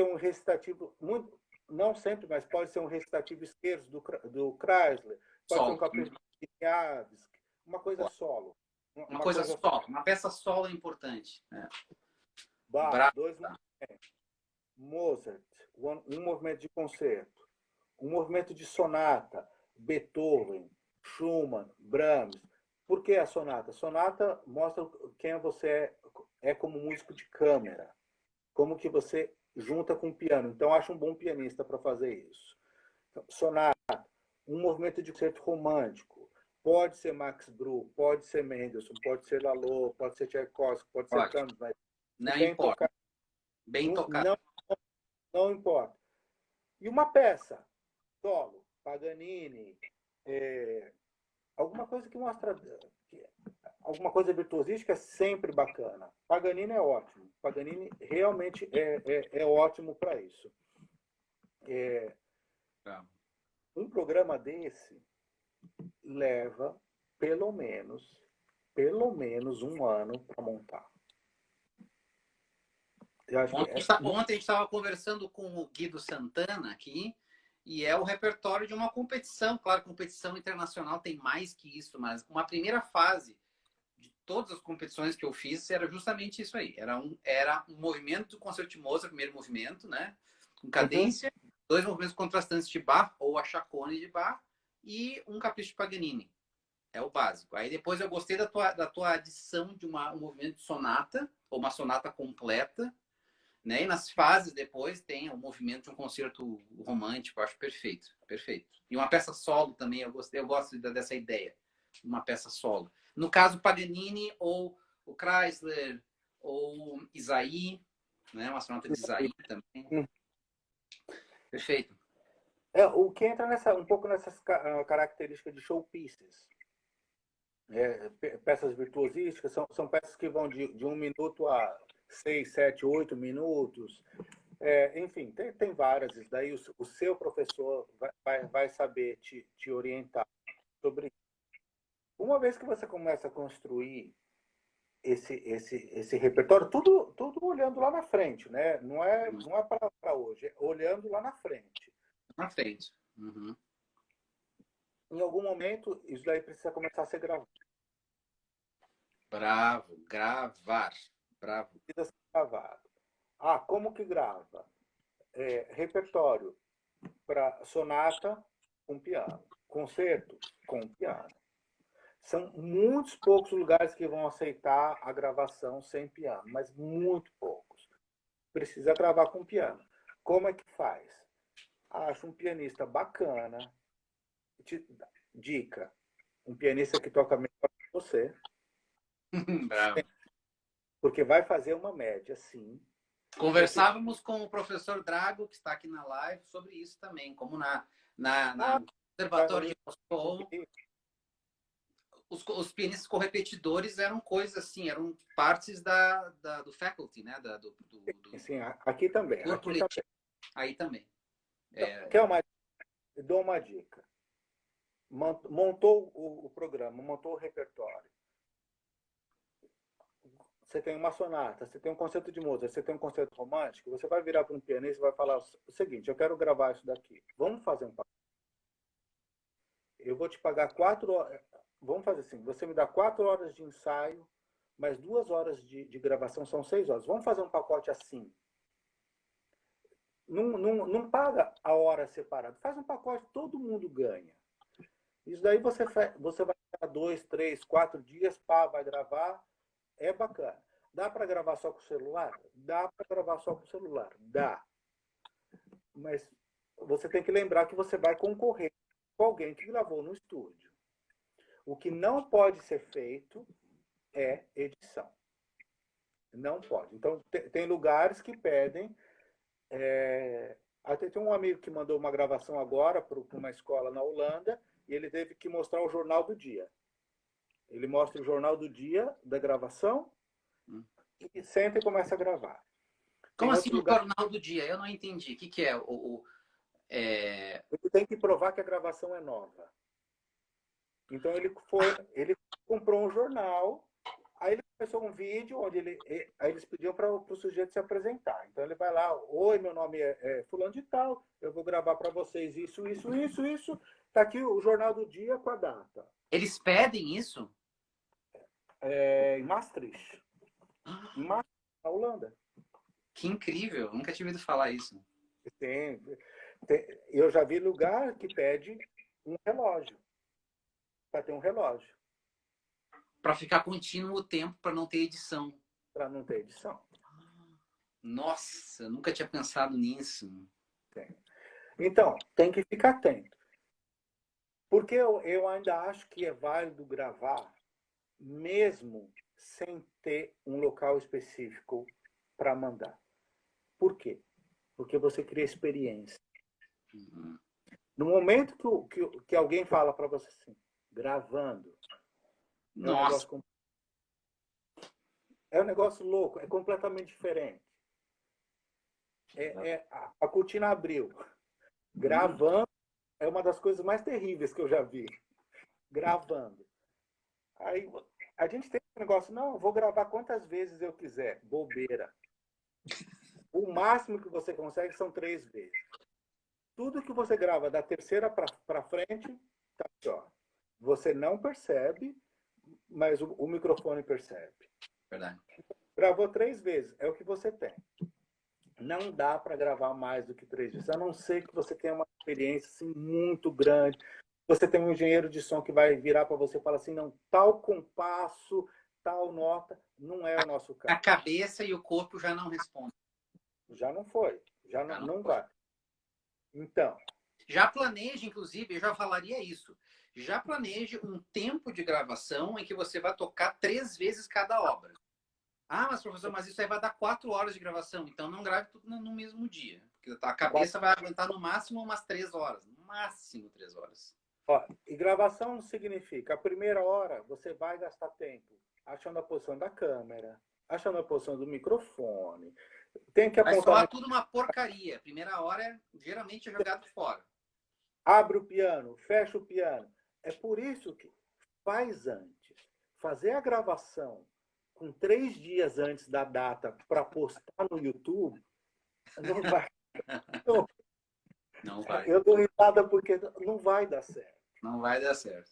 um recitativo, muito, não sempre, mas pode ser um recitativo esquerdo do Chrysler, pode ser um Solo. capricho de Niavski, uma coisa solo. Uma coisa solo. Uma peça solo é importante. Bach, Bravo. 2 movimentos. Mozart, um movimento de concerto. Um movimento de sonata. Beethoven, Schumann, Brahms. Por que a sonata? Sonata mostra quem você é como músico de câmera. Como que você junta com o piano. Então, acho um bom pianista para fazer isso. Então, sonata, um movimento de concerto romântico. Pode ser Max Bruch, pode ser Mendelssohn, pode ser Lalo, pode ser Tchaikovsky, pode ser Brahms, mas Não bem importa. tocado. Bem tocado. Não importa. E uma peça, solo, Paganini, alguma coisa que mostra alguma coisa virtuosística é sempre bacana. Paganini é ótimo. Paganini realmente é ótimo para isso. Um programa desse leva pelo menos 1 ano para montar. Eu acho Ontem a gente estava conversando com o Guido Santana aqui, e é o repertório de uma competição. Claro, competição internacional tem mais que isso, mas uma primeira fase de todas as competições que eu fiz era justamente isso aí. Era um movimento do concerto de Mozart, primeiro movimento, né? Com cadência, 2 movimentos contrastantes de Bach, ou a Chaconne de Bach, e um capricho de Paganini. É o básico. Aí depois eu gostei da tua adição de um movimento de sonata, ou uma sonata completa, né? E nas fases depois tem o movimento de um concerto romântico, eu acho perfeito, perfeito. E uma peça solo também, eu gosto dessa ideia, uma peça solo. No caso Paganini ou o Chrysler ou Isaí, né? Uma sonata de Isaí também. Perfeito. O que entra um pouco nessas características de showpieces. Peças virtuosísticas são peças que vão de 1 minuto a 6, 7, 8 minutos. Enfim, tem várias. Isso daí o seu professor vai saber te orientar sobre isso. Uma vez que você começa a construir esse repertório, tudo olhando lá na frente, né? Não é para hoje, é olhando lá na frente. Na frente. Uhum. Em algum momento, isso daí precisa começar a ser gravado. Bravo, gravar. Bravo. Precisa ser gravado. Como que grava? Repertório para sonata com piano, concerto com piano. São muitos poucos lugares que vão aceitar a gravação sem piano, mas muito poucos. Precisa gravar com piano. Como é que faz? Acho um pianista bacana. Dica: um pianista que toca melhor que você. Bravo. Porque vai fazer uma média, sim. Conversávamos com o professor Drago, que está aqui na live, sobre isso também, como na Conservatório de Moscou, os pianistas correpetidores eram coisas assim, eram partes do faculty, né? Sim, aqui também. Aí também. Dou uma dica. Montou o programa, montou o repertório. Você tem uma sonata, você tem um concerto de Mozart, você tem um concerto romântico, você vai virar para um pianista e vai falar o seguinte: eu quero gravar isso daqui. Vamos fazer um pacote. Eu vou te pagar 4 horas. Vamos fazer assim: você me dá 4 horas de ensaio mas 2 horas de gravação são 6 horas. Vamos fazer um pacote assim. Não paga a hora separada. Faz um pacote, todo mundo ganha. Isso daí você vai ficar 2, 3, 4 dias, pá, vai gravar. É bacana. Dá para gravar só com o celular? Dá para gravar só com o celular. Dá. Mas você tem que lembrar que você vai concorrer com alguém que gravou no estúdio. O que não pode ser feito é edição. Não pode. Então, tem lugares que pedem. Até tem um amigo que mandou uma gravação agora para uma escola na Holanda e ele teve que mostrar o jornal do dia. Ele mostra o jornal do dia da gravação e senta e começa a gravar. Como assim o jornal do dia? Eu não entendi. O que é Ele tem que provar que a gravação é nova. Então ele comprou um jornal, aí ele começou um vídeo onde aí eles pediam para o sujeito se apresentar. Então ele vai lá, oi, meu nome é fulano de tal, eu vou gravar para vocês isso. Tá aqui o jornal do dia com a data. Eles pedem isso? Em Maastricht. Em Maastricht, na Holanda. Que incrível, nunca tinha ouvido falar isso. Eu já vi lugar que pede um relógio. Para ter um relógio. Para ficar contínuo o tempo, para não ter edição. Para não ter edição. Nossa, eu nunca tinha pensado nisso. Então, tem que ficar atento. Porque eu ainda acho que é válido gravar, mesmo sem ter um local específico para mandar. Por quê? Porque você cria experiência. No momento que alguém fala para você assim, gravando, Nossa. É um negócio louco, é completamente diferente. A cortina abriu. Gravando é uma das coisas mais terríveis que eu já vi. Gravando. Aí a gente tem um negócio, não, eu vou gravar quantas vezes eu quiser. Bobeira. O máximo que você consegue são 3 vezes. Tudo que você grava da terceira para frente, tá aqui, ó. Você não percebe, mas o microfone percebe. Verdade. Gravou 3 vezes, é o que você tem. Não dá para gravar mais do que 3 vezes, a não ser que você tenha uma experiência assim, muito grande. Você tem um engenheiro de som que vai virar para você e falar assim, não, tal compasso, tal nota, não é o nosso caso. A cabeça e o corpo já não respondem. Já não foi, já não vai. Então. Já planeje, inclusive, eu já falaria isso. Já planeje um tempo de gravação em que você vai tocar 3 vezes cada obra. Ah, mas professor, mas isso aí vai dar 4 horas de gravação. Então não grave tudo no mesmo dia. Porque a cabeça vai aguentar no máximo umas 3 horas. No máximo 3 horas. Ó, e gravação significa, a primeira hora você vai gastar tempo achando a posição da câmera, achando a posição do microfone. Tem que apontar. Vai soar tudo uma porcaria. A primeira hora geralmente é jogado fora. Abre o piano, fecha o piano. É por isso que faz antes. Fazer a gravação com 3 dias antes da data para postar no YouTube, não vai. Não vai. Eu dou risada porque não vai dar certo. Não vai dar certo.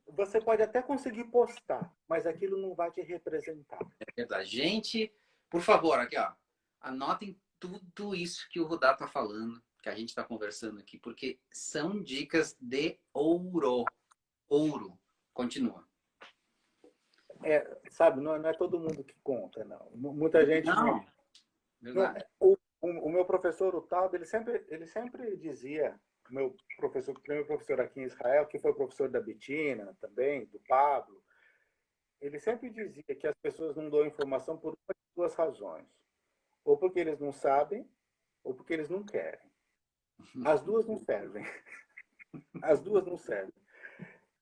Você pode até conseguir postar, mas aquilo não vai te representar. É verdade. Gente, por favor, aqui, ó. Anotem tudo isso que o Rudá está falando, que a gente está conversando aqui, porque são dicas de ouro. Ouro. Continua. Sabe, não é todo mundo que conta, não. Muita gente não. Verdade. O meu professor, o Taub, ele sempre dizia, meu primeiro professor aqui em Israel, que foi professor da Betina também, do Pablo, ele sempre dizia que as pessoas não dão informação por uma de 2 razões. Ou porque eles não sabem, ou porque eles não querem. As 2 não servem. As 2 não servem.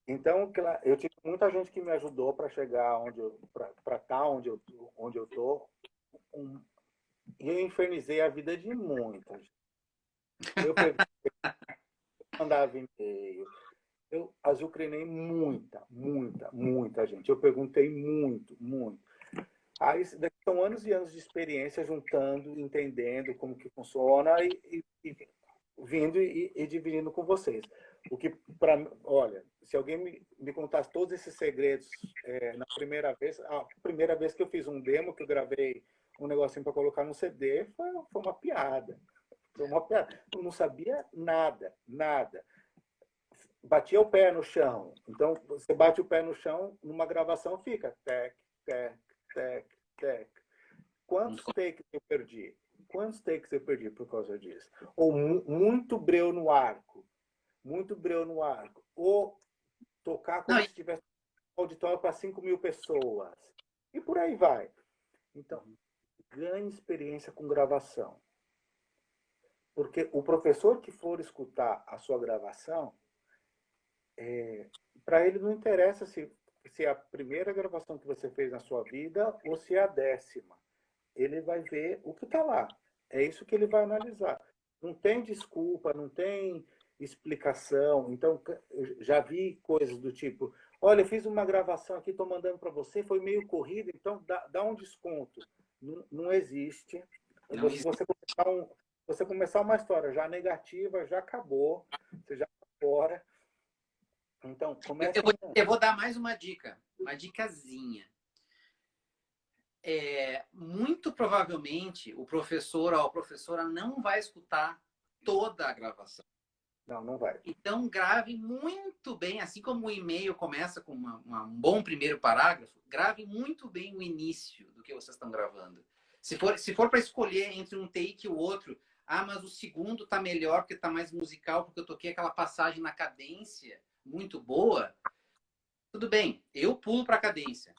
Então, eu tive muita gente que me ajudou para chegar para estar onde eu tô. E eu infernizei a vida de muita gente. Eu mandava e-mail. Eu azucrinei muita gente. Eu perguntei muito. Aí são anos e anos de experiência juntando, entendendo como que funciona e vindo e dividindo com vocês. O que olha, se alguém me contasse todos esses segredos na primeira vez que eu fiz um demo, que eu gravei um negocinho para colocar no CD, foi uma piada. Foi uma piada. Eu não sabia nada, nada. Batia o pé no chão. Então, você bate o pé no chão, numa gravação fica tec, tec, tec, tec. Quantos takes eu perdi? Quantos takes eu perdi por causa disso? Ou muito breu no arco. Muito breu no arco. Ou tocar como Não, se tivesse um auditório para 5.000 pessoas. E por aí vai. Então, ganhe experiência com gravação. Porque o professor que for escutar a sua gravação, para ele não interessa se é a primeira gravação que você fez na sua vida ou se é a 10ª. Ele vai ver o que está lá. É isso que ele vai analisar. Não tem desculpa, não tem explicação. Então, já vi coisas do tipo, olha, eu fiz uma gravação aqui, estou mandando para você, foi meio corrida, então dá um desconto. Não existe. não existe. Você começar uma história já negativa, já acabou, você já está fora. Então, comece... Eu vou dar mais uma dica, uma dicasinha. Muito provavelmente o professor ou a professora não vai escutar toda a gravação. Não vai. Então, grave muito bem, assim como o e-mail começa com um bom primeiro parágrafo, grave muito bem o início do que vocês estão gravando. Se for para escolher entre um take e o outro, mas o segundo está melhor porque está mais musical, porque eu toquei aquela passagem na cadência muito boa, tudo bem, eu pulo para a cadência.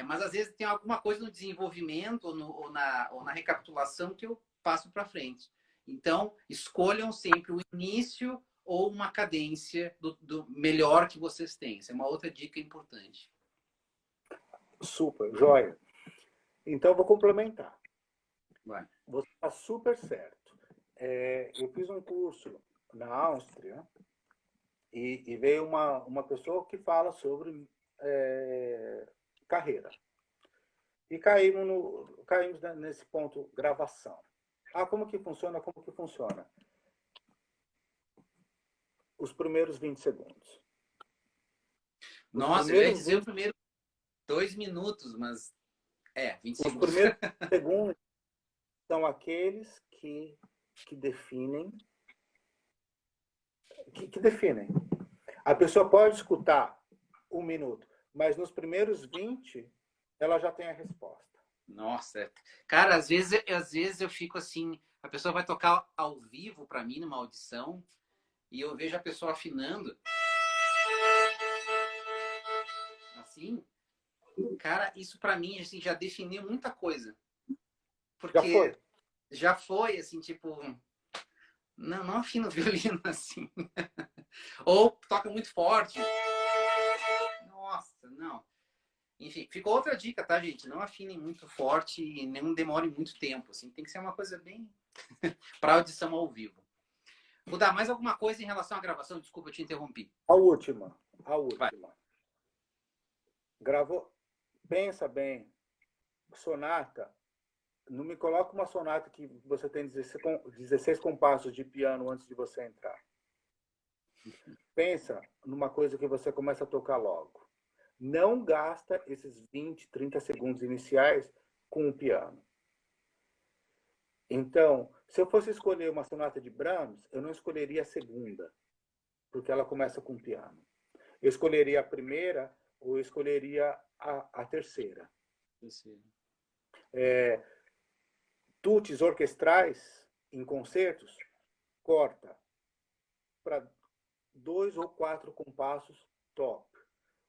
Mas às vezes tem alguma coisa no desenvolvimento ou na recapitulação que eu passo para frente. Então, escolham sempre o início ou uma cadência do melhor que vocês têm. Essa é uma outra dica importante. Super, joia. Então, eu vou complementar. Vai. Você está super certo. Eu fiz um curso na Áustria e veio uma pessoa que fala sobre carreira. E caímos nesse ponto, gravação. Como que funciona? Como que funciona? Os primeiros 20 segundos. Nossa, eu ia dizer o primeiro 2 minutos, mas 20 segundos. Os primeiros segundos são aqueles que definem. Que definem. A pessoa pode escutar 1 minuto, mas nos primeiros 20, ela já tem a resposta. Nossa, cara, às vezes eu fico assim, a pessoa vai tocar ao vivo para mim numa audição e eu vejo a pessoa afinando. Assim, cara, isso para mim assim, já definiu muita coisa. Porque já foi assim, tipo, não afina o violino assim. Ou toca muito forte. Nossa, não. Enfim, ficou outra dica, tá, gente? Não afinem muito forte e não demorem muito tempo. Assim, tem que ser uma coisa bem para audição ao vivo. Vou dar mais alguma coisa em relação à gravação? Desculpa, eu te interrompi. A última. Vai. Gravou. Pensa bem. Sonata. Não me coloca uma sonata que você tem 16 compassos de piano antes de você entrar. Pensa numa coisa que você começa a tocar logo. Não gasta esses 20, 30 segundos iniciais com o piano. Então, se eu fosse escolher uma sonata de Brahms, eu não escolheria a segunda, porque ela começa com o piano. Eu escolheria a primeira ou eu escolheria a terceira. Tuts orquestrais em concertos, corta para 2 ou 4 compassos top.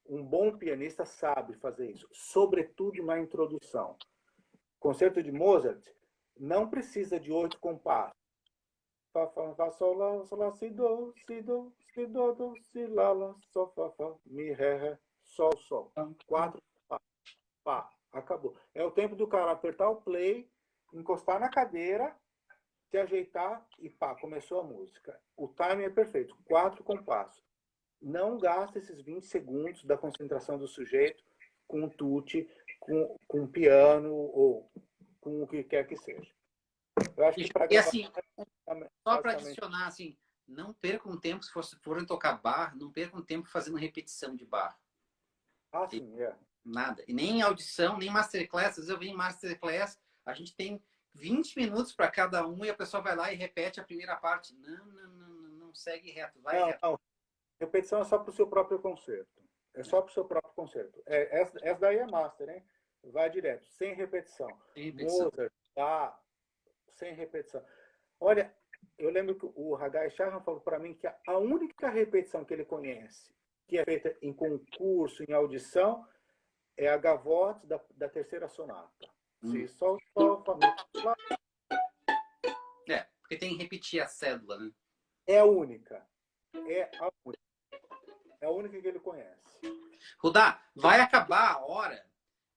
Um bom pianista sabe fazer isso, sobretudo na introdução. Concerto de Mozart não precisa de 8 compassos. Fá, fá, fá, sol, lá, sol, lá, si, do, do, si, lá, lá, sol, fá, fá, mi, ré, sol, sol. 4 compassos. Pá, acabou. É o tempo do cara apertar o play, encostar na cadeira, se ajeitar e pá, começou a música. O timing é perfeito. 4 compassos. Não gasta esses 20 segundos da concentração do sujeito com o tutti, com piano ou com o que quer que seja. Eu acho que para e assim, só para adicionar, assim, não percam tempo, se forem tocar barra, não percam tempo fazendo repetição de barra. Ah, sim, é. Nada. E nem audição, nem masterclass. Às vezes eu venho em masterclass, a gente tem 20 minutos para cada um e a pessoa vai lá e repete a primeira parte. Não segue reto, vai Não, reto. não. Repetição é só para o seu próprio concerto. É só para o seu próprio concerto. Essa daí é master, hein? Vai direto, sem repetição. Sem repetição. Mozart, tá, sem repetição. Olha, eu lembro que o Hagai Shahan falou para mim que a única repetição que ele conhece, que é feita em concurso, em audição, é a gavotte da terceira sonata. Si, sol, fa, mi, lá. Porque tem que repetir a cédula, né? É a única. É a única. É a única que ele conhece. Rudá, vai acabar a hora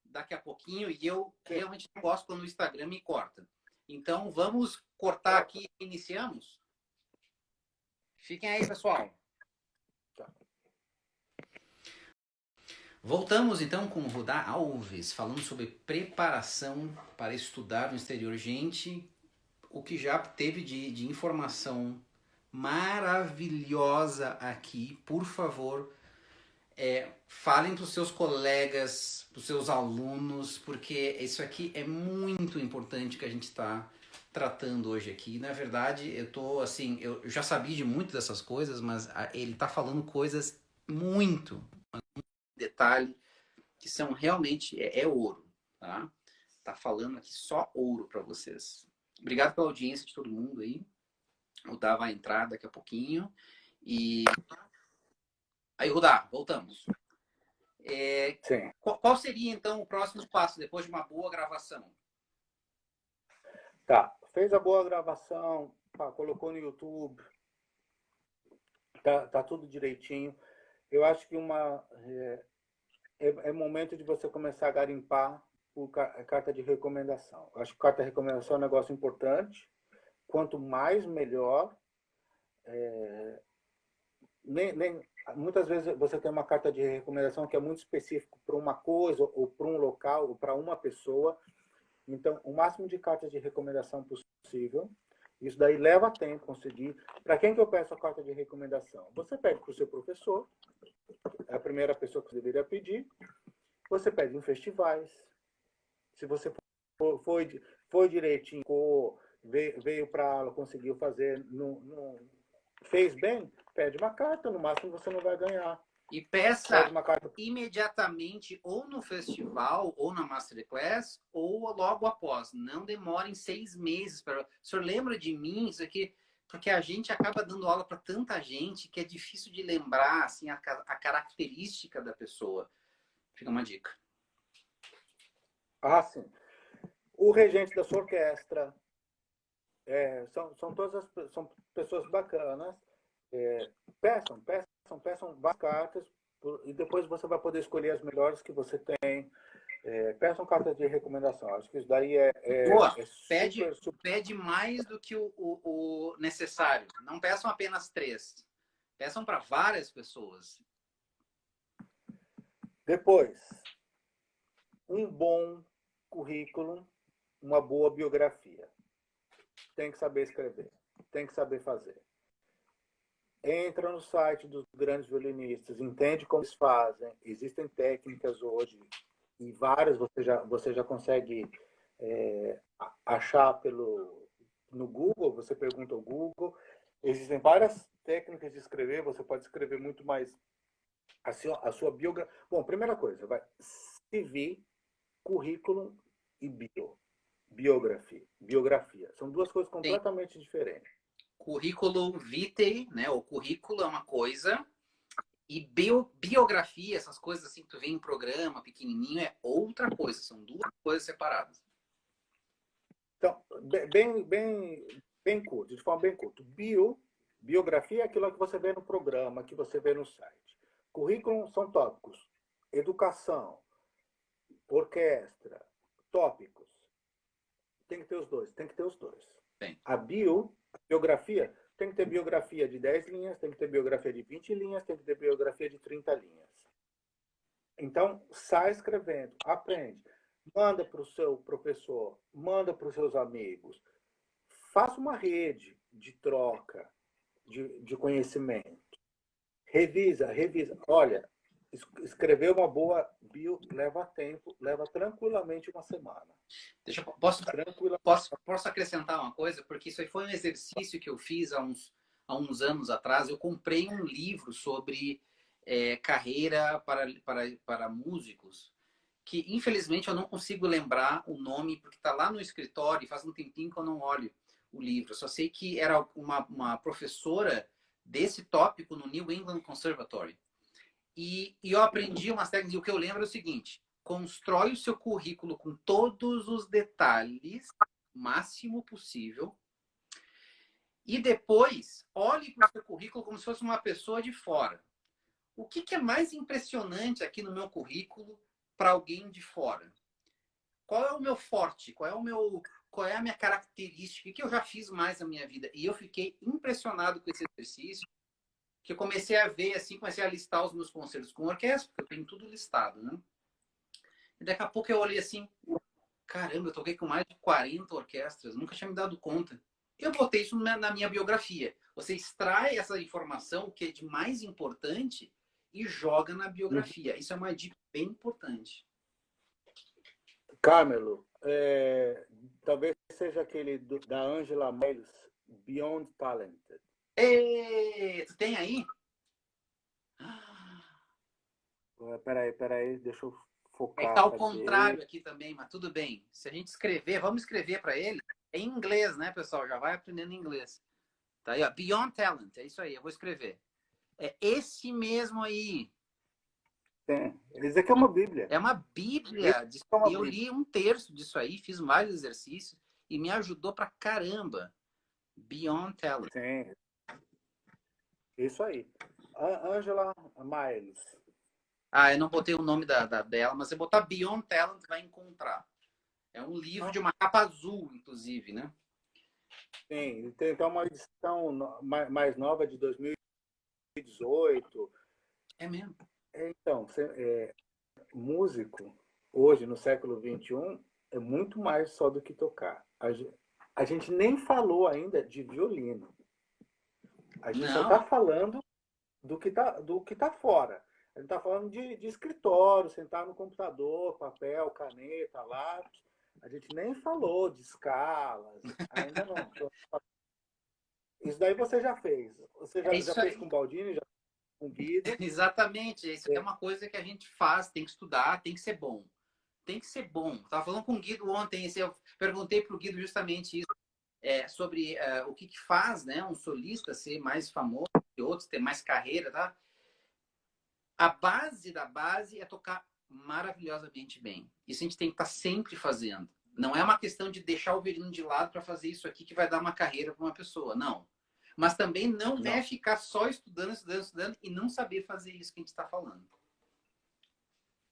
daqui a pouquinho e eu realmente não gosto quando o Instagram me corta. Então vamos cortar aqui e iniciamos? Fiquem aí, pessoal. Voltamos então com o Rudá Alves, falando sobre preparação para estudar no exterior. Gente, o que já teve de informação maravilhosa aqui, por favor, falem para os seus colegas, para os seus alunos, porque isso aqui é muito importante que a gente está tratando hoje aqui. Na verdade, eu já sabia de muito dessas coisas, mas ele está falando coisas muito detalhe que são realmente ouro, tá? Tá falando aqui só ouro para vocês. Obrigado pela audiência de todo mundo aí. O Rudá vai entrar daqui a pouquinho. E aí, Rudá, voltamos. Sim. Qual seria então o próximo passo depois de uma boa gravação? Tá. Fez a boa gravação, colocou no YouTube, tá tudo direitinho. Eu acho que é momento de você começar a garimpar por carta de recomendação. Eu acho que carta de recomendação é um negócio importante. Quanto mais, melhor. Muitas vezes você tem uma carta de recomendação que é muito específica para uma coisa, ou para um local, ou para uma pessoa. Então, o máximo de cartas de recomendação possível. Isso daí leva tempo conseguir. Para quem que eu peço a carta de recomendação? Você pede para o seu professor, é a primeira pessoa que você deveria pedir. Você pede em festivais. Se você foi direitinho, veio para aula, conseguiu fazer, fez bem, pede uma carta, no máximo você não vai ganhar. E peça imediatamente ou no festival, ou na Masterclass, ou logo após. Não demorem 6 meses. O senhor lembra de mim? Isso aqui, porque a gente acaba dando aula para tanta gente que é difícil de lembrar assim, a característica da pessoa. Fica uma dica. Ah, sim. O regente da sua orquestra. São pessoas bacanas. Peçam várias cartas e depois você vai poder escolher as melhores que você tem. Peçam cartas de recomendação. Acho que isso daí Boa. super... Pede mais do que o necessário. Não peçam apenas 3. Peçam para várias pessoas. Depois, um bom currículo, uma boa biografia. Tem que saber escrever, tem que saber fazer. Entra no site dos grandes violinistas, entende como eles fazem. Existem técnicas hoje, e várias você já consegue achar no Google, você pergunta ao Google. Existem várias técnicas de escrever, você pode escrever muito mais a sua biografia. Bom, primeira coisa, CV, currículo e biografia. São duas coisas completamente diferentes. Currículo vitae, né? O currículo é uma coisa e biografia, essas coisas assim que tu vê em programa pequenininho, é outra coisa. São duas coisas separadas. Então, bem curto, de forma bem curta. Biografia é aquilo que você vê no programa, que você vê no site. Currículo são tópicos. Educação, orquestra, tópicos. Tem que ter os dois, Bem. A biografia, tem que ter biografia de 10 linhas, tem que ter biografia de 20 linhas, tem que ter biografia de 30 linhas. Então, sai escrevendo, aprende. Manda para o seu professor, manda para os seus amigos. Faça uma rede de troca. de conhecimento. Revisa. Olha, escrever uma boa bio leva tempo, leva tranquilamente uma semana. Posso acrescentar uma coisa? Porque isso aí foi um exercício que eu fiz há uns anos atrás. Eu comprei um livro sobre carreira para músicos, que infelizmente eu não consigo lembrar o nome, porque está lá no escritório e faz um tempinho que eu não olho o livro. Eu só sei que era uma professora desse tópico no New England Conservatory. E eu aprendi umas técnicas, e o que eu lembro é o seguinte: constrói o seu currículo com todos os detalhes, máximo possível, e depois olhe para o seu currículo como se fosse uma pessoa de fora. O que é mais impressionante aqui no meu currículo para alguém de fora? Qual é o meu forte? Qual é a minha característica? O que eu já fiz mais na minha vida? E eu fiquei impressionado com esse exercício, que eu comecei a ver, assim, comecei a listar os meus concertos com orquestra, porque eu tenho tudo listado, né? E daqui a pouco eu olhei assim, caramba, eu toquei com mais de 40 orquestras, nunca tinha me dado conta. Eu botei isso na minha biografia. Você extrai essa informação, o que é de mais importante, e joga na biografia. Isso é uma dica bem importante. Carmelo, talvez seja aquele da Angela Miles, Beyond Talented. Ei, tu tem aí? Peraí, deixa eu focar. Tá ao contrário aqui também, mas tudo bem. Se a gente escrever, vamos escrever para ele. É em inglês, né, pessoal? Já vai aprendendo inglês. Tá aí, ó. Beyond Talent. É isso aí, eu vou escrever. É esse mesmo aí. Esse aqui é uma Bíblia. É uma Bíblia. E eu li um terço disso aí, fiz vários exercícios e me ajudou pra caramba. Beyond Talent. Sim. Isso aí. Angela Miles. Ah, eu não botei o nome dela, mas se botar Beyond Talent, vai encontrar. É um livro de uma capa azul, inclusive, né? Sim, tem uma edição mais nova de 2018. É mesmo. Então, músico, hoje, no século XXI, é muito mais só do que tocar. A gente nem falou ainda de violino. A gente só está falando do que tá fora. A gente está falando de escritório, sentar no computador, papel, caneta, lápis. A gente nem falou de escalas, ainda não. Isso daí você já fez. Você já fez com o Baldini, já fez com o Guido. Exatamente. Isso é uma coisa que a gente faz, tem que estudar, tem que ser bom. Tem que ser bom. Estava falando com o Guido ontem, eu perguntei para o Guido justamente isso, sobre o que faz, né, um solista ser mais famoso que outros, ter mais carreira, tá? A base da base é tocar maravilhosamente bem. Isso a gente tem que estar sempre fazendo. Não é uma questão de deixar o violino de lado para fazer isso aqui que vai dar uma carreira para uma pessoa, não. Mas também não é ficar só estudando e não saber fazer isso que a gente está falando.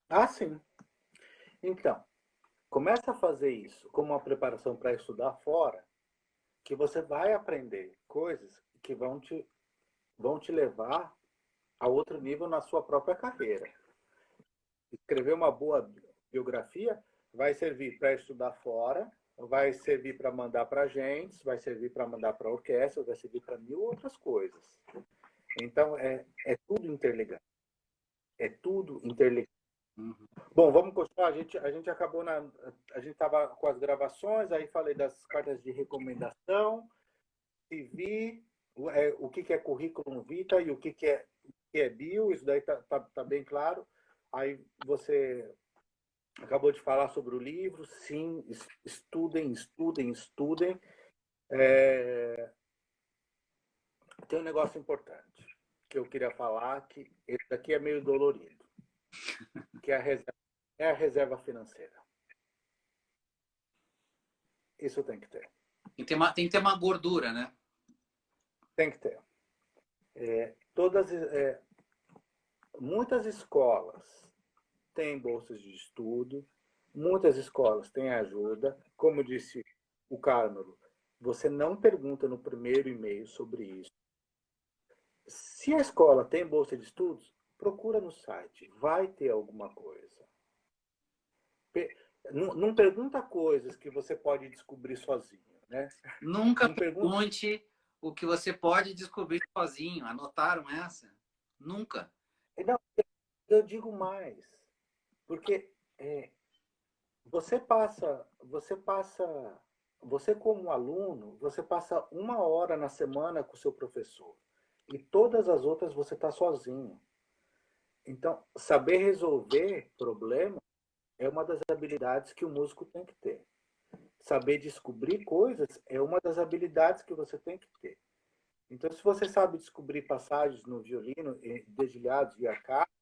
Ah, sim. Então, começa a fazer isso como uma preparação para estudar fora, que você vai aprender coisas que vão te levar a outro nível na sua própria carreira. Escrever uma boa biografia vai servir para estudar fora, vai servir para mandar para agentes, vai servir para mandar para orquestra, vai servir para mil outras coisas. Então, é tudo interligado. É tudo interligado. Uhum. Bom, vamos continuar. A gente acabou a gente estava com as gravações, aí falei das cartas de recomendação, CV, o que é currículo vitae e o que é bio, isso daí tá bem claro. Aí você acabou de falar sobre o livro, sim, estudem. Tem um negócio importante que eu queria falar, que esse daqui é meio dolorido, que é a reserva financeira. Isso tem que ter. Tem que ter uma gordura, né? Tem que ter. Muitas escolas têm bolsas de estudo, muitas escolas têm ajuda. Como disse o Carmelo, você não pergunta no primeiro e-mail sobre isso. Se a escola tem bolsa de estudos, procura no site, vai ter alguma coisa. Não pergunta coisas que você pode descobrir sozinho, né? Nunca pergunte o que você pode descobrir sozinho. Anotaram essa? Nunca. Não, eu digo mais, porque você como aluno, você passa 1 hora na semana com o seu professor e todas as outras você está sozinho. Então, saber resolver problemas é uma das habilidades que o músico tem que ter. Saber descobrir coisas é uma das habilidades que você tem que ter. Então, se você sabe descobrir passagens no violino, dedilhados e arcados,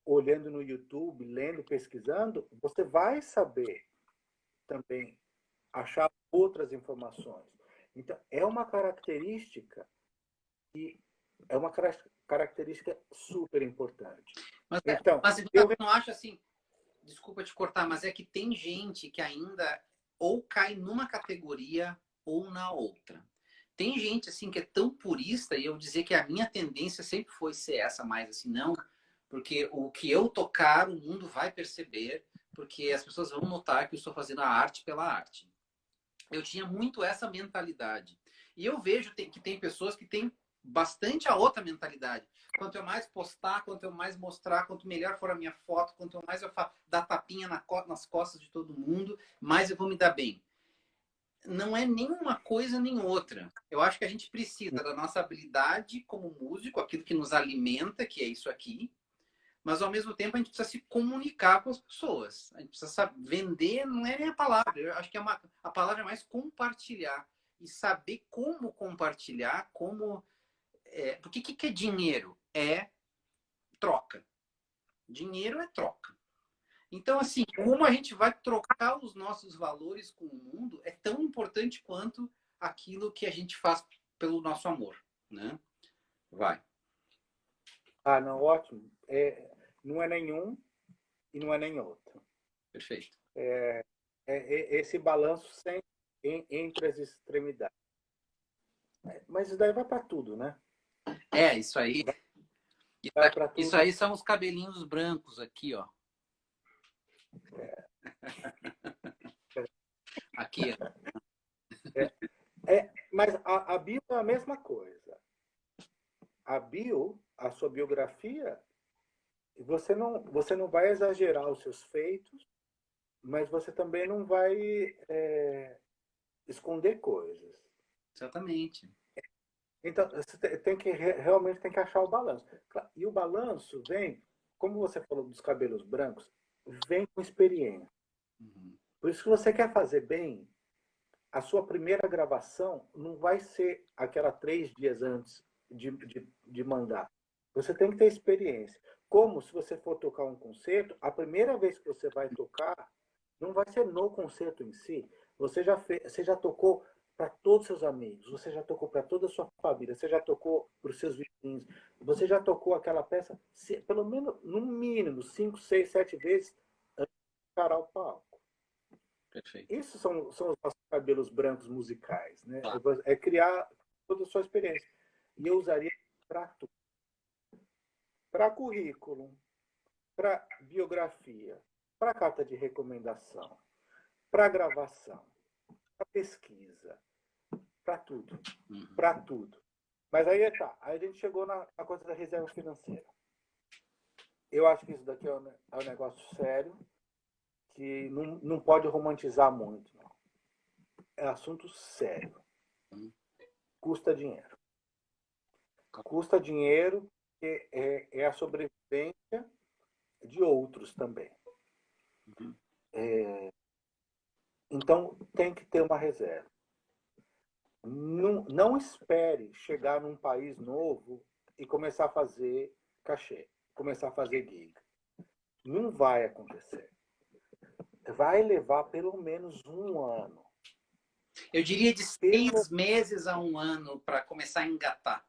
olhando no YouTube, lendo, pesquisando, você vai saber também achar outras informações. Então, é uma característica e é uma característica super importante. Mas, Então, mas eu não acho assim, desculpa te cortar, mas é que tem gente que ainda ou cai numa categoria ou na outra. Tem gente assim que é tão purista e eu dizer que a minha tendência sempre foi ser essa mais assim, não, porque o que eu tocar o mundo vai perceber, porque as pessoas vão notar que eu estou fazendo a arte pela arte. Eu tinha muito essa mentalidade. E eu vejo que tem pessoas que têm bastante a outra mentalidade. Quanto eu mais postar, quanto eu mais mostrar, quanto melhor for a minha foto, quanto mais eu dar tapinha nas costas de todo mundo, mais eu vou me dar bem. Não é nenhuma coisa nem outra. Eu acho que a gente precisa da nossa habilidade como músico, aquilo que nos alimenta, que é isso aqui, mas ao mesmo tempo a gente precisa se comunicar com as pessoas. A gente precisa saber, vender, não é nem a palavra. Eu acho que a palavra é mais compartilhar. E saber como compartilhar, como. Porque o que é dinheiro? É troca. Dinheiro é troca. Então, assim, como a gente vai trocar os nossos valores com o mundo é tão importante quanto aquilo que a gente faz pelo nosso amor, né? Vai. Ah, não, ótimo. Não é nenhum e não é nem outro. Perfeito. Esse balanço sempre entre as extremidades. Mas isso daí vai para tudo, né? Isso aí. Vai para Isso tudo. aí são os cabelinhos brancos aqui, ó. Aqui. Mas a bio é a mesma coisa. A bio, a sua biografia, você não vai exagerar os seus feitos, mas você também não vai esconder coisas. Exatamente. Então, você tem que realmente tem que achar o balanço. E o balanço vem, como você falou dos cabelos brancos, vem com experiência. Uhum. Por isso que você quer fazer bem, a sua primeira gravação não vai ser aquela 3 dias antes de mandar. Você tem que ter experiência. Como se você for tocar um concerto, a primeira vez que você vai tocar, não vai ser no concerto em si. Você já tocou para todos os seus amigos, você já tocou para toda a sua família, você já tocou para os seus vizinhos, você já tocou aquela peça, pelo menos, no mínimo, 5, 6, 7 vezes antes de parar o palco. Perfeito. Isso são os nossos cabelos brancos musicais, né? Tá. É criar toda a sua experiência. E eu usaria para tudo. Para currículo, para biografia, para carta de recomendação, para gravação, para pesquisa, para tudo. Uhum. Para tudo. Mas aí tá. Aí a gente chegou na coisa da reserva financeira. Eu acho que isso daqui é um negócio sério, que não pode romantizar muito. Não. É assunto sério. Custa dinheiro. Custa dinheiro, porque é a sobrevivência de outros também. Uhum. Então, tem que ter uma reserva. Não espere chegar num país novo e começar a fazer cachê, começar a fazer gig. Não vai acontecer. Vai levar pelo menos 1 ano. Eu diria de Pelo 6 meses a 1 ano para começar a engatar.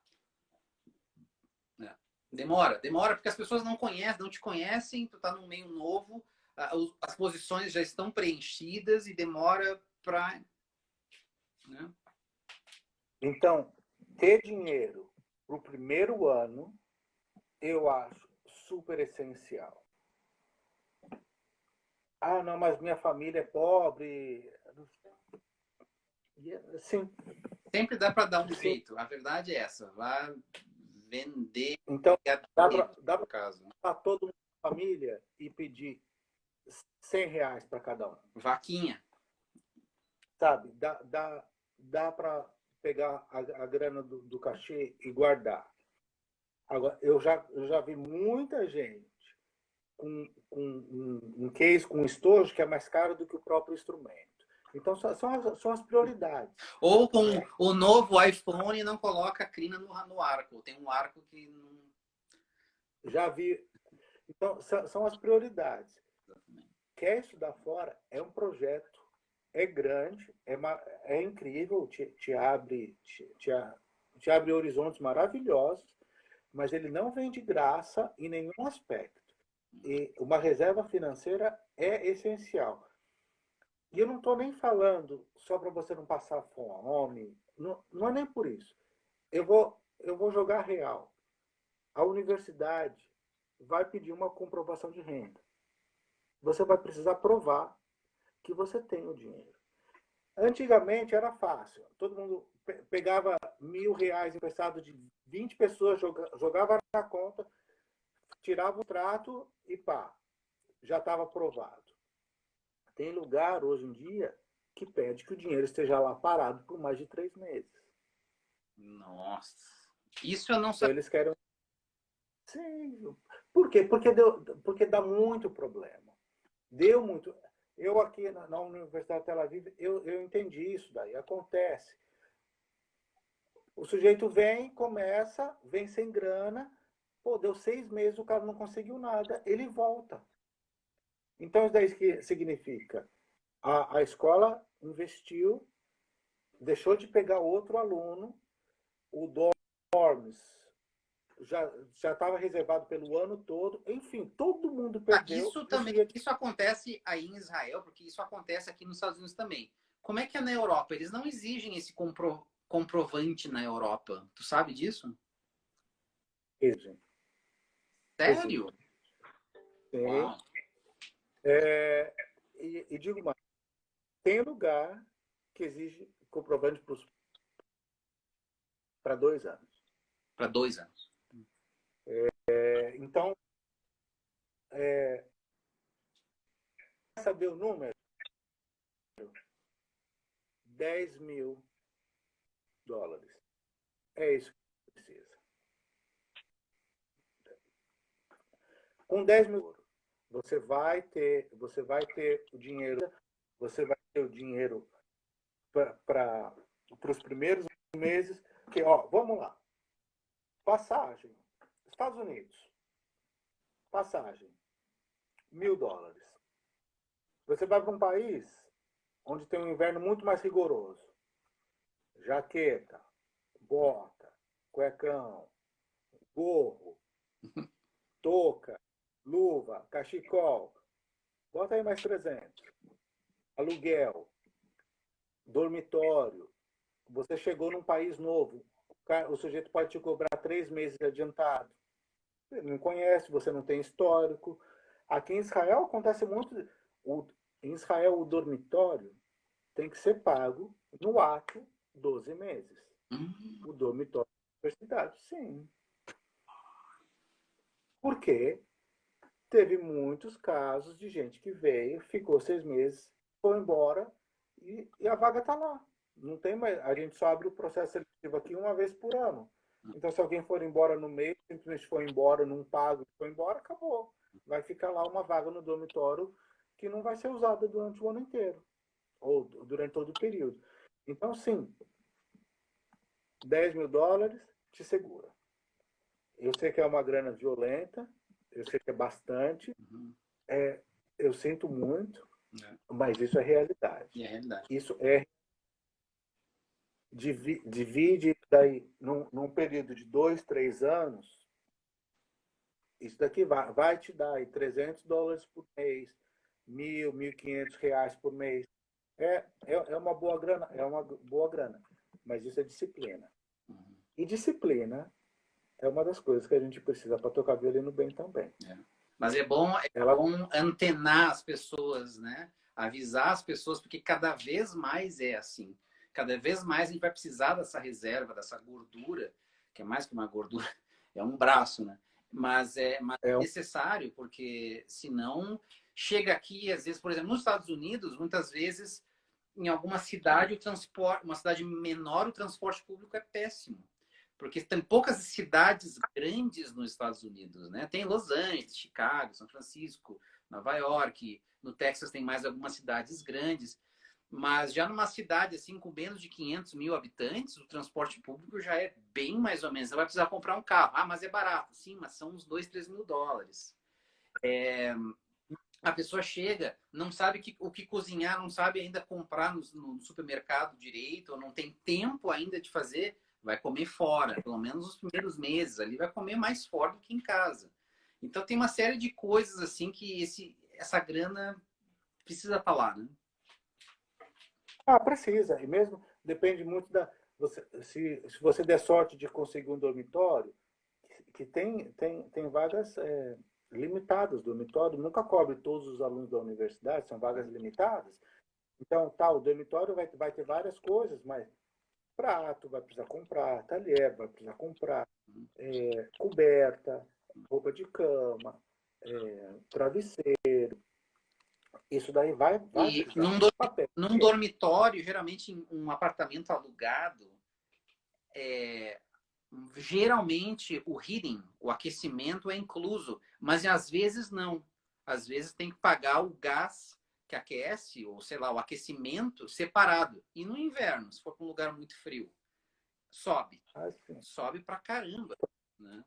Demora, porque as pessoas não conhecem, não te conhecem, tu tá num meio novo, as posições já estão preenchidas e demora para. Né? Então, ter dinheiro para o primeiro ano, eu acho super essencial. Ah, não, mas minha família é pobre. Sim, Sempre dá para dar um sim. jeito. A verdade é essa. Vá vender Então, dá no para caso. todo mundo da família e pedir R$ 100 para cada um. Vaquinha. Sabe? Dá para pegar a grana do cachê e guardar. Agora, eu já vi muita gente com um case, com um estojo que é mais caro do que o próprio instrumento. Então, são as prioridades. Ou com o novo iPhone não coloca a crina no arco. Tem um arco que não... Já vi. Então, são as prioridades. Quer estudar fora? É um projeto, é grande, é incrível, te abre horizontes maravilhosos, mas ele não vem de graça em nenhum aspecto. E uma reserva financeira é essencial. E eu não estou nem falando só para você não passar fome, não é nem por isso. Eu vou jogar real. A universidade vai pedir uma comprovação de renda. Você vai precisar provar que você tem o dinheiro. Antigamente era fácil. Todo mundo pegava R$ 1.000 emprestado de 20 pessoas, jogava na conta, tirava o trato e pá, já estava aprovado. Tem lugar hoje em dia que pede que o dinheiro esteja lá parado por mais de 3 meses. Nossa. Isso eu não Então sabia. eles querem. Sim. Por quê? Porque dá muito problema. Deu muito. Eu aqui na Universidade de Tel Aviv, eu entendi isso daí. Acontece. O sujeito vem sem grana, pô, deu 6 meses, o cara não conseguiu nada, ele volta. Então isso daí que significa? A escola investiu, deixou de pegar outro aluno, o dorms já estava reservado pelo ano todo, enfim, todo mundo perdeu. Isso também, isso acontece aí em Israel, porque isso acontece aqui nos Estados Unidos também. Como é que é na Europa? Eles não exigem esse comprovante na Europa. Tu sabe disso? Exige. Sério? Sim. Uau. E digo mais, tem lugar que exige comprovante para 2 anos. Para 2 anos. Então, quer saber o número? $10.000. É isso que precisa. Com 10 mil, você vai ter o dinheiro, você vai ter o dinheiro para os primeiros meses. Que, ó, vamos lá. Passagem. Estados Unidos. Passagem. $1.000. Você vai para um país onde tem um inverno muito mais rigoroso. Jaqueta, bota, cuecão, gorro, touca, luva, cachecol. Bota aí mais 300. Aluguel, dormitório. Você chegou num país novo. O sujeito pode te cobrar 3 meses adiantado. Você não conhece, você não tem histórico. Aqui em Israel acontece muito. Em Israel, o dormitório tem que ser pago no ato 12 meses. O dormitório da universidade, sim. Porque teve muitos casos de gente que veio, ficou 6 meses, foi embora e a vaga está lá. Não tem mais, a gente só abre o processo seletivo aqui uma vez por ano. Então, se alguém for embora no meio, simplesmente foi embora, não pago, foi embora, acabou. Vai ficar lá uma vaga no dormitório que não vai ser usada durante o ano inteiro, ou durante todo o período. Então, sim, $10.000 te segura. Eu sei que é uma grana violenta, eu sei que é bastante, eu sinto muito, mas isso é realidade. É realidade. Isso é. Divide daí num período de 2, 3 anos, isso daqui vai te dar aí $300 por mês, R$ 1.500 por mês. É uma boa grana, mas isso é disciplina. E disciplina é uma das coisas que a gente precisa para tocar violino bem também. Mas é bom antenar as pessoas, né? Avisar as pessoas, porque cada vez mais é assim. cada vez mais a gente vai precisar dessa reserva, dessa gordura, que é mais que uma gordura, é um braço, né? Mas é É um... necessário, porque senão chega aqui, às vezes, por exemplo, nos Estados Unidos, muitas vezes, em alguma cidade, o transporte, uma cidade menor, o transporte público é péssimo. Porque tem poucas cidades grandes nos Estados Unidos, né? Tem Los Angeles, Chicago, São Francisco, Nova York, no Texas tem mais algumas cidades grandes, mas já numa cidade assim com menos de 500 mil habitantes, o transporte público já é bem mais ou menos. Você vai precisar comprar um carro. Ah, mas é barato. Sim, mas são uns 2, 3 mil dólares. A pessoa chega, não sabe o que cozinhar, não sabe ainda comprar no supermercado direito, ou não tem tempo ainda de fazer, vai comer fora. Pelo menos os primeiros meses ali, vai comer mais fora do que em casa. Então tem uma série de coisas assim que essa grana precisa estar lá, né? Ah, precisa. E mesmo depende muito da... se você der sorte de conseguir um dormitório, que tem vagas limitadas. Dormitório nunca cobre todos os alunos da universidade, são vagas limitadas. Então, tá, o dormitório vai ter várias coisas, mas prato vai precisar comprar, talher vai precisar comprar, coberta, roupa de cama, travesseiro. Isso daí vai E precisar. Papel. num dormitório, geralmente em um apartamento alugado, geralmente o heating, o aquecimento é incluso, mas às vezes não. Às vezes tem que pagar o gás que aquece, ou sei lá, o aquecimento separado. E no inverno, se for para um lugar muito frio, sobe. Assim. Sobe pra caramba, né?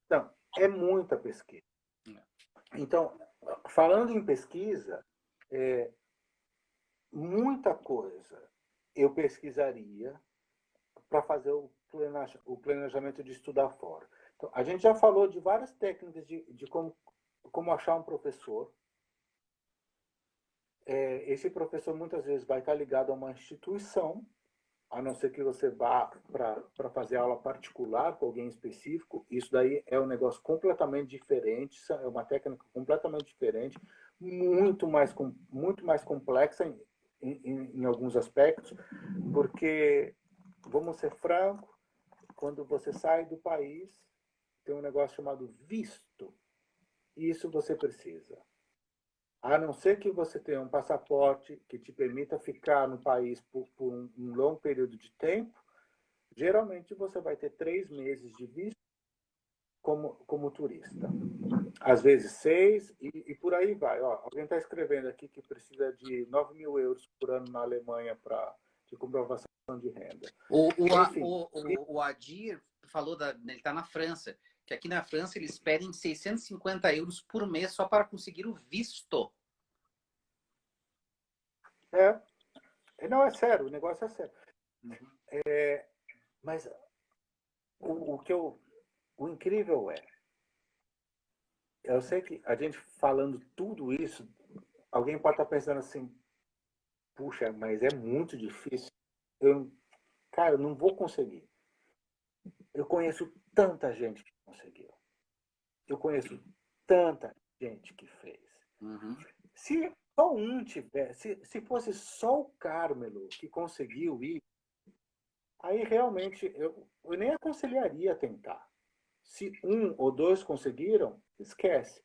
Então, é muita pesquisa. Então, falando em pesquisa, muita coisa eu pesquisaria para fazer o planejamento de estudar fora. Então, a gente já falou de várias técnicas de como achar um professor. Esse professor muitas vezes vai estar ligado a uma instituição, a não ser que você vá para fazer aula particular com alguém específico. Isso daí é um negócio completamente diferente, é uma técnica completamente diferente, muito mais complexa em alguns aspectos, porque, vamos ser francos, quando você sai do país, tem um negócio chamado visto. Isso você precisa. A não ser que você tenha um passaporte que te permita ficar no país por um longo período de tempo, geralmente você vai ter 3 meses de visto como turista. Às vezes 6 e por aí vai. Ó, alguém está escrevendo aqui que precisa de 9 mil euros por ano na Alemanha de comprovação de renda. Enfim, O Adir falou, ele está na França, que aqui na França eles pedem 650 euros por mês só para conseguir o visto. Não, é sério, o negócio é sério. Uhum. Mas o incrível eu sei que a gente falando tudo isso, alguém pode estar pensando assim, puxa, mas é muito difícil. Cara, eu não vou conseguir. Eu conheço tanta gente que conseguiu. Eu conheço tanta gente que fez. Uhum. Se só um tivesse, se fosse só o Carmelo que conseguiu ir, aí realmente eu nem aconselharia a tentar. Se um ou dois conseguiram, esquece.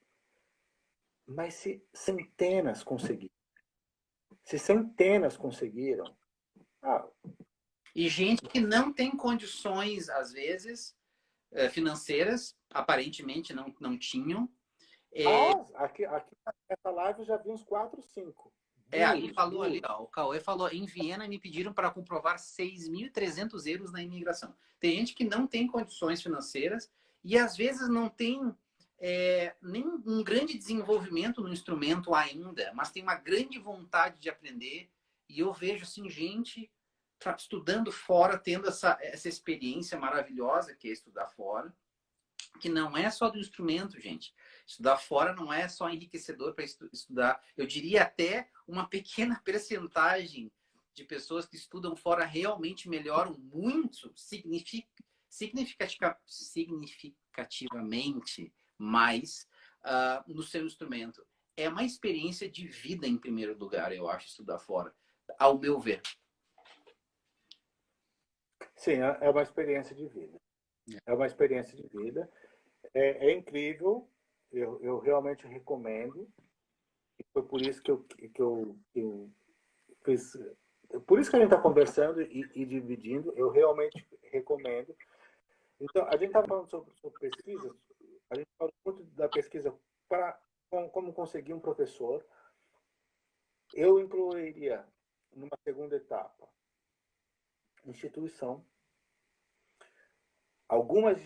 Mas se centenas conseguiram, ah, E gente que não tem condições, às vezes, financeiras, aparentemente não tinham. aqui nessa live eu já vi uns 4, 5. Ali falou, Duros. ó, o Cauê falou, em Viena me pediram para comprovar 6.300 euros na imigração. Tem gente que não tem condições financeiras e às vezes não tem nem um grande desenvolvimento no instrumento ainda, mas tem uma grande vontade de aprender. E eu vejo assim, gente estudando fora, tendo essa experiência maravilhosa que é estudar fora, que não é só do instrumento, gente. Estudar fora não é só enriquecedor para estudar. Eu diria até uma pequena percentagem de pessoas que estudam fora realmente melhoram muito, significativamente mais no seu instrumento. É uma experiência de vida, em primeiro lugar, eu acho, estudar fora, ao meu ver. Sim, é uma experiência de vida. É uma experiência de vida. É incrível. Eu realmente recomendo. E foi por isso que eu fiz. Por isso que a gente está conversando e dividindo. Eu realmente recomendo. Então, a gente está falando sobre pesquisas. A gente fala muito da pesquisa para como conseguir um professor. Eu incluiria, numa segunda etapa, instituição. Algumas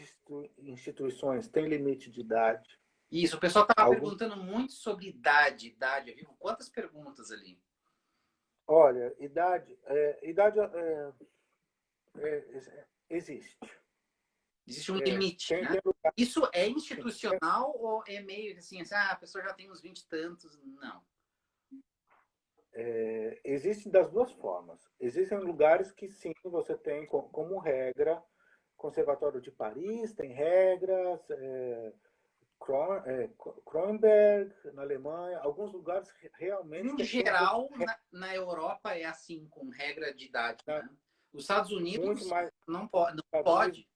instituições têm limite de idade. Isso, o pessoal estava Algum... perguntando muito sobre idade, viu? Quantas perguntas ali? Olha, idade existe. Existe um limite, né? Tem lugar, Isso é sim, institucional ou é meio assim, a pessoa já tem uns 20 e tantos? Não. existe das duas formas. Existem lugares que sim, você tem como regra, Conservatório de Paris tem regras, Kronberg, na Alemanha, alguns lugares realmente Em tem algumas geral, na Europa é assim, com regra de idade, regras, né? Os Estados muito Unidos mais. não pode, não Estados Unidos, pode.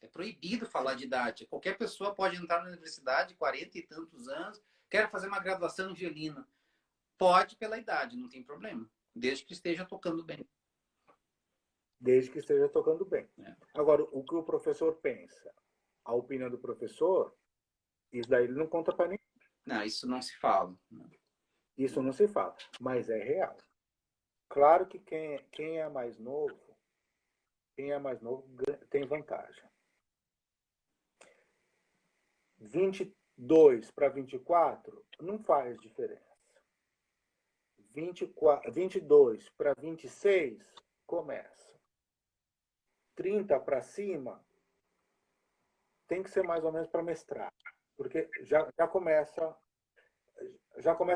É proibido falar de idade. Qualquer pessoa pode entrar na universidade, 40 e tantos anos, quer fazer uma graduação em violino. Pode pela idade, não tem problema. Desde que esteja tocando bem. desde que esteja tocando bem. É. Agora, o que o professor pensa, a opinião do professor, isso daí ele não conta para ninguém. Não, isso não se fala. Isso não se fala, mas é real. Claro que quem é mais novo tem vantagem. 22 para 24 não faz diferença. 22 para 26 começa. 30 para cima tem que ser mais ou menos para mestrado, porque já começa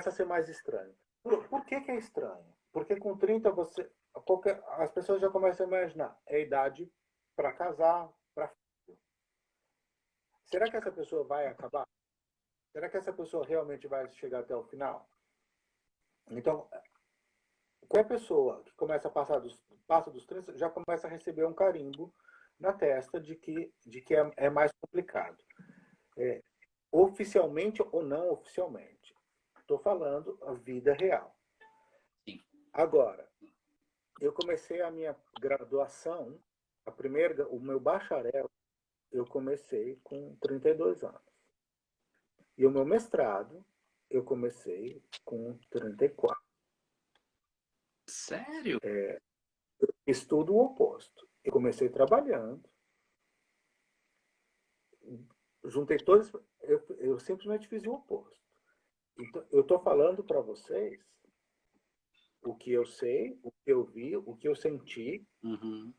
a ser mais estranho. Por que é estranho? Porque com 30 as pessoas já começam a imaginar, é a idade para casar, para filho. Será que essa pessoa vai acabar? Será que essa pessoa realmente vai chegar até o final? Então, qualquer pessoa que começa a passa dos 30 já começa a receber um carimbo na testa de que é mais complicado. Oficialmente ou não oficialmente. Estou falando a vida real. Sim. Agora, eu comecei a minha graduação, o meu bacharel, eu comecei com 32 anos. E o meu mestrado, eu comecei com 34. Sério? Estudo o oposto. Eu comecei trabalhando, juntei todos, eu simplesmente fiz o oposto. Então, eu estou falando para vocês o que eu sei, o que eu vi, o que eu senti,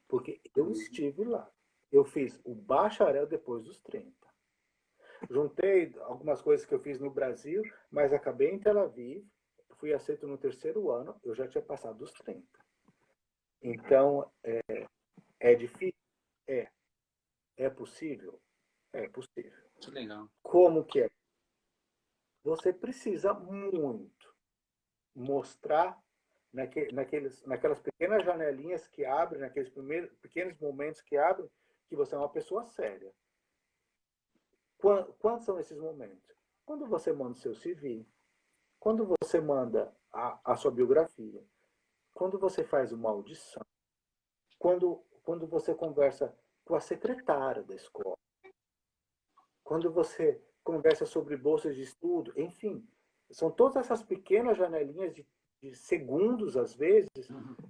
porque eu estive lá. Eu fiz o bacharel depois dos 30. Juntei algumas coisas que eu fiz no Brasil, mas acabei em Tel Aviv, fui aceito no terceiro ano, eu já tinha passado dos 30. Então, é difícil? É. É possível? É possível. Que legal. Como que é? Você precisa muito mostrar naquelas pequenas janelinhas que abrem, naqueles pequenos momentos que abrem, que você é uma pessoa séria. Quantos são esses momentos? Quando você manda o seu CV, quando você manda a sua biografia, quando você faz uma audição, quando você conversa com a secretária da escola, quando você conversa sobre bolsas de estudo, enfim, são todas essas pequenas janelinhas de segundos, às vezes,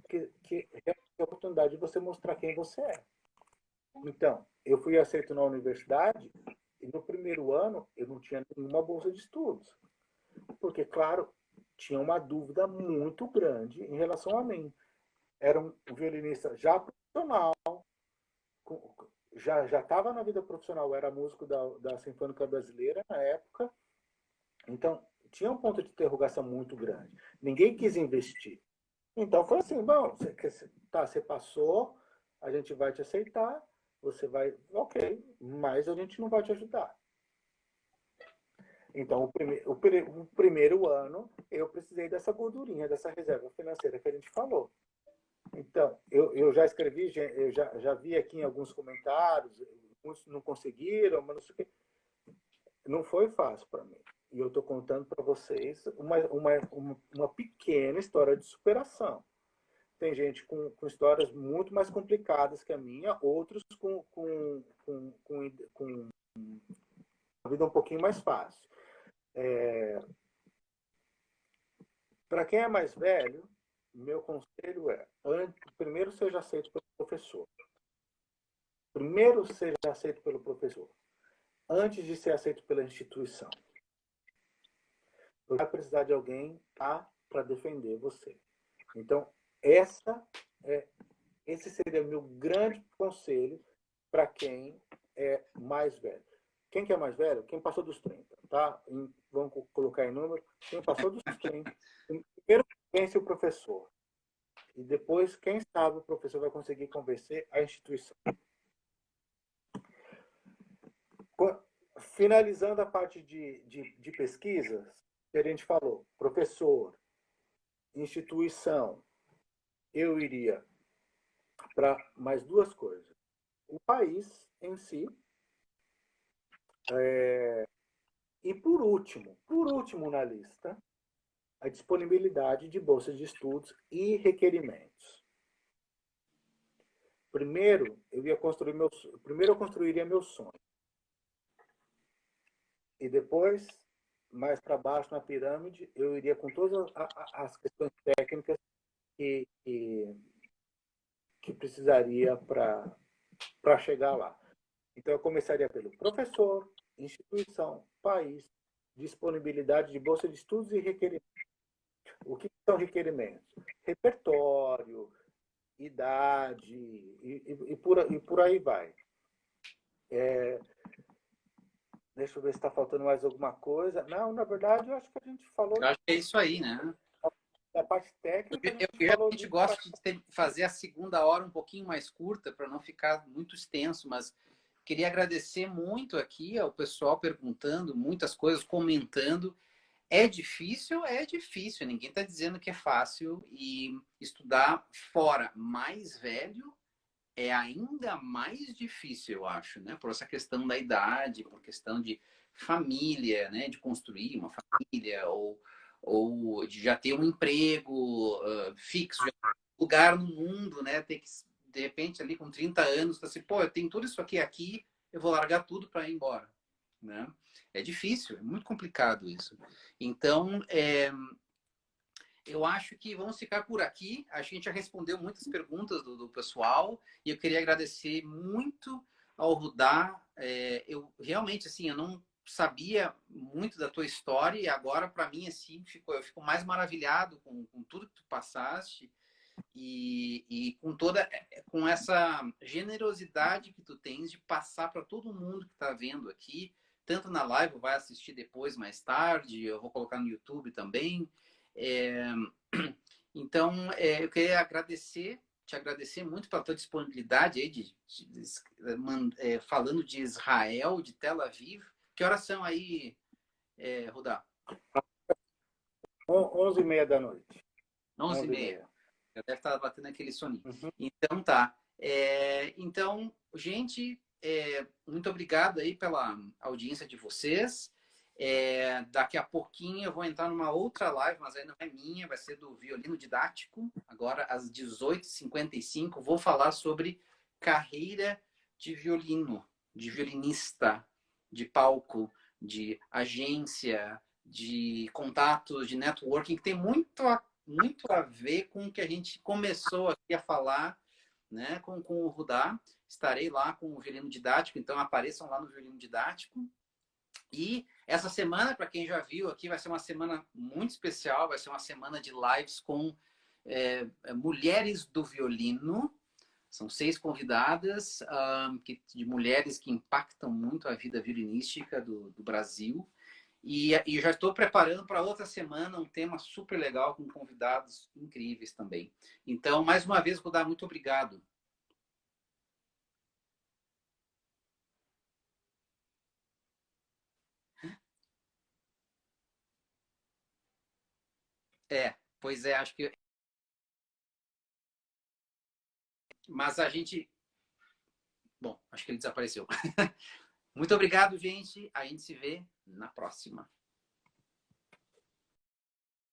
que é a oportunidade de você mostrar quem você é. Então, eu fui aceito na universidade e no primeiro ano eu não tinha nenhuma bolsa de estudos. Porque, claro, tinha uma dúvida muito grande em relação a mim. Era um violinista já profissional, já estava na vida profissional, era músico da Sinfônica Brasileira na época. Então, tinha um ponto de interrogação muito grande. Ninguém quis investir. Então, foi assim, bom, você passou, a gente vai te aceitar, você vai, ok, mas a gente não vai te ajudar. Então, o primeiro ano, eu precisei dessa gordurinha, dessa reserva financeira que a gente falou. Então, eu já escrevi, eu já vi aqui em alguns comentários, muitos não conseguiram, mas não sei o quê. Não foi fácil para mim. E eu estou contando para vocês uma pequena história de superação. Tem gente com histórias muito mais complicadas que a minha, outros com uma vida um pouquinho mais fácil. Para quem é mais velho, meu conselho é: primeiro seja aceito pelo professor. Primeiro seja aceito pelo professor, antes de ser aceito pela instituição. Você vai precisar de alguém para defender você. Então, esse seria o meu grande conselho para quem é mais velho. Quem que é mais velho? Quem passou dos 30, tá? Vamos colocar em número. Quem passou dos 30, primeiro vence o professor. E depois, quem sabe, o professor vai conseguir convencer a instituição. Finalizando a parte de pesquisas, que a gente falou, professor, instituição, eu iria para mais duas coisas. O país em si, e por último na lista, a disponibilidade de bolsas de estudos e requerimentos. Primeiro, primeiro eu construiria meu sonho. E depois, mais para baixo na pirâmide, eu iria com todas as questões técnicas que precisaria para chegar lá. Então, eu começaria pelo professor, instituição, país, disponibilidade de bolsa de estudos e requerimentos. O que são requerimentos? Repertório, idade e por aí vai. Deixa eu ver se está faltando mais alguma coisa. Não, na verdade, eu acho que a gente falou Eu acho que é isso aí, né? da parte técnica, a Eu gente falou geralmente de gosto de fazer a segunda hora um pouquinho mais curta para não ficar muito extenso, mas queria agradecer muito aqui ao pessoal perguntando muitas coisas, comentando. É difícil? É difícil. Ninguém está dizendo que é fácil. E estudar fora mais velho é ainda mais difícil, eu acho, né? Por essa questão da idade, por questão de família, né? De construir uma família ou de já ter um emprego fixo, já ter um lugar no mundo, né? Ter que, de repente, ali com 30 anos, assim, pô, eu tenho tudo isso aqui, eu vou largar tudo para ir embora, né? É difícil, é muito complicado isso. Então, eu acho que vamos ficar por aqui. A gente já respondeu muitas perguntas do pessoal e eu queria agradecer muito ao Rudá. Eu realmente, assim, eu não sabia muito da tua história e agora, para mim, assim, eu fico mais maravilhado com tudo que tu passaste e com essa generosidade que tu tens de passar para todo mundo que está vendo aqui, tanto na live, vai assistir depois, mais tarde, eu vou colocar no YouTube também. É, então, eu queria te agradecer muito pela tua disponibilidade aí falando de Israel, de Tel Aviv. Que horas são aí, Rudá? 11h30 da noite. 11h30. 11h30. Já deve estar batendo aquele soninho. Uhum. Então tá. Então, gente, muito obrigado aí pela audiência de vocês. Daqui a pouquinho eu vou entrar numa outra live, mas aí não é minha, vai ser do violino didático. Agora às 18h55 vou falar sobre carreira de violino, de violinista, de palco, de agência, de contatos, de networking, que tem muito a ver com o que a gente começou aqui a falar, né, com o Rudá. Estarei lá com o violino didático, então apareçam lá no violino didático. E essa semana, para quem já viu aqui, vai ser uma semana muito especial, vai ser uma semana de lives com mulheres do violino. São 6 convidadas de mulheres que impactam muito a vida violinística do Brasil. E já estou preparando para outra semana um tema super legal com convidados incríveis também. Então, mais uma vez, vou dar muito obrigado. Pois é, acho que Mas a gente... Bom, acho que ele desapareceu. Muito obrigado, gente. A gente se vê na próxima.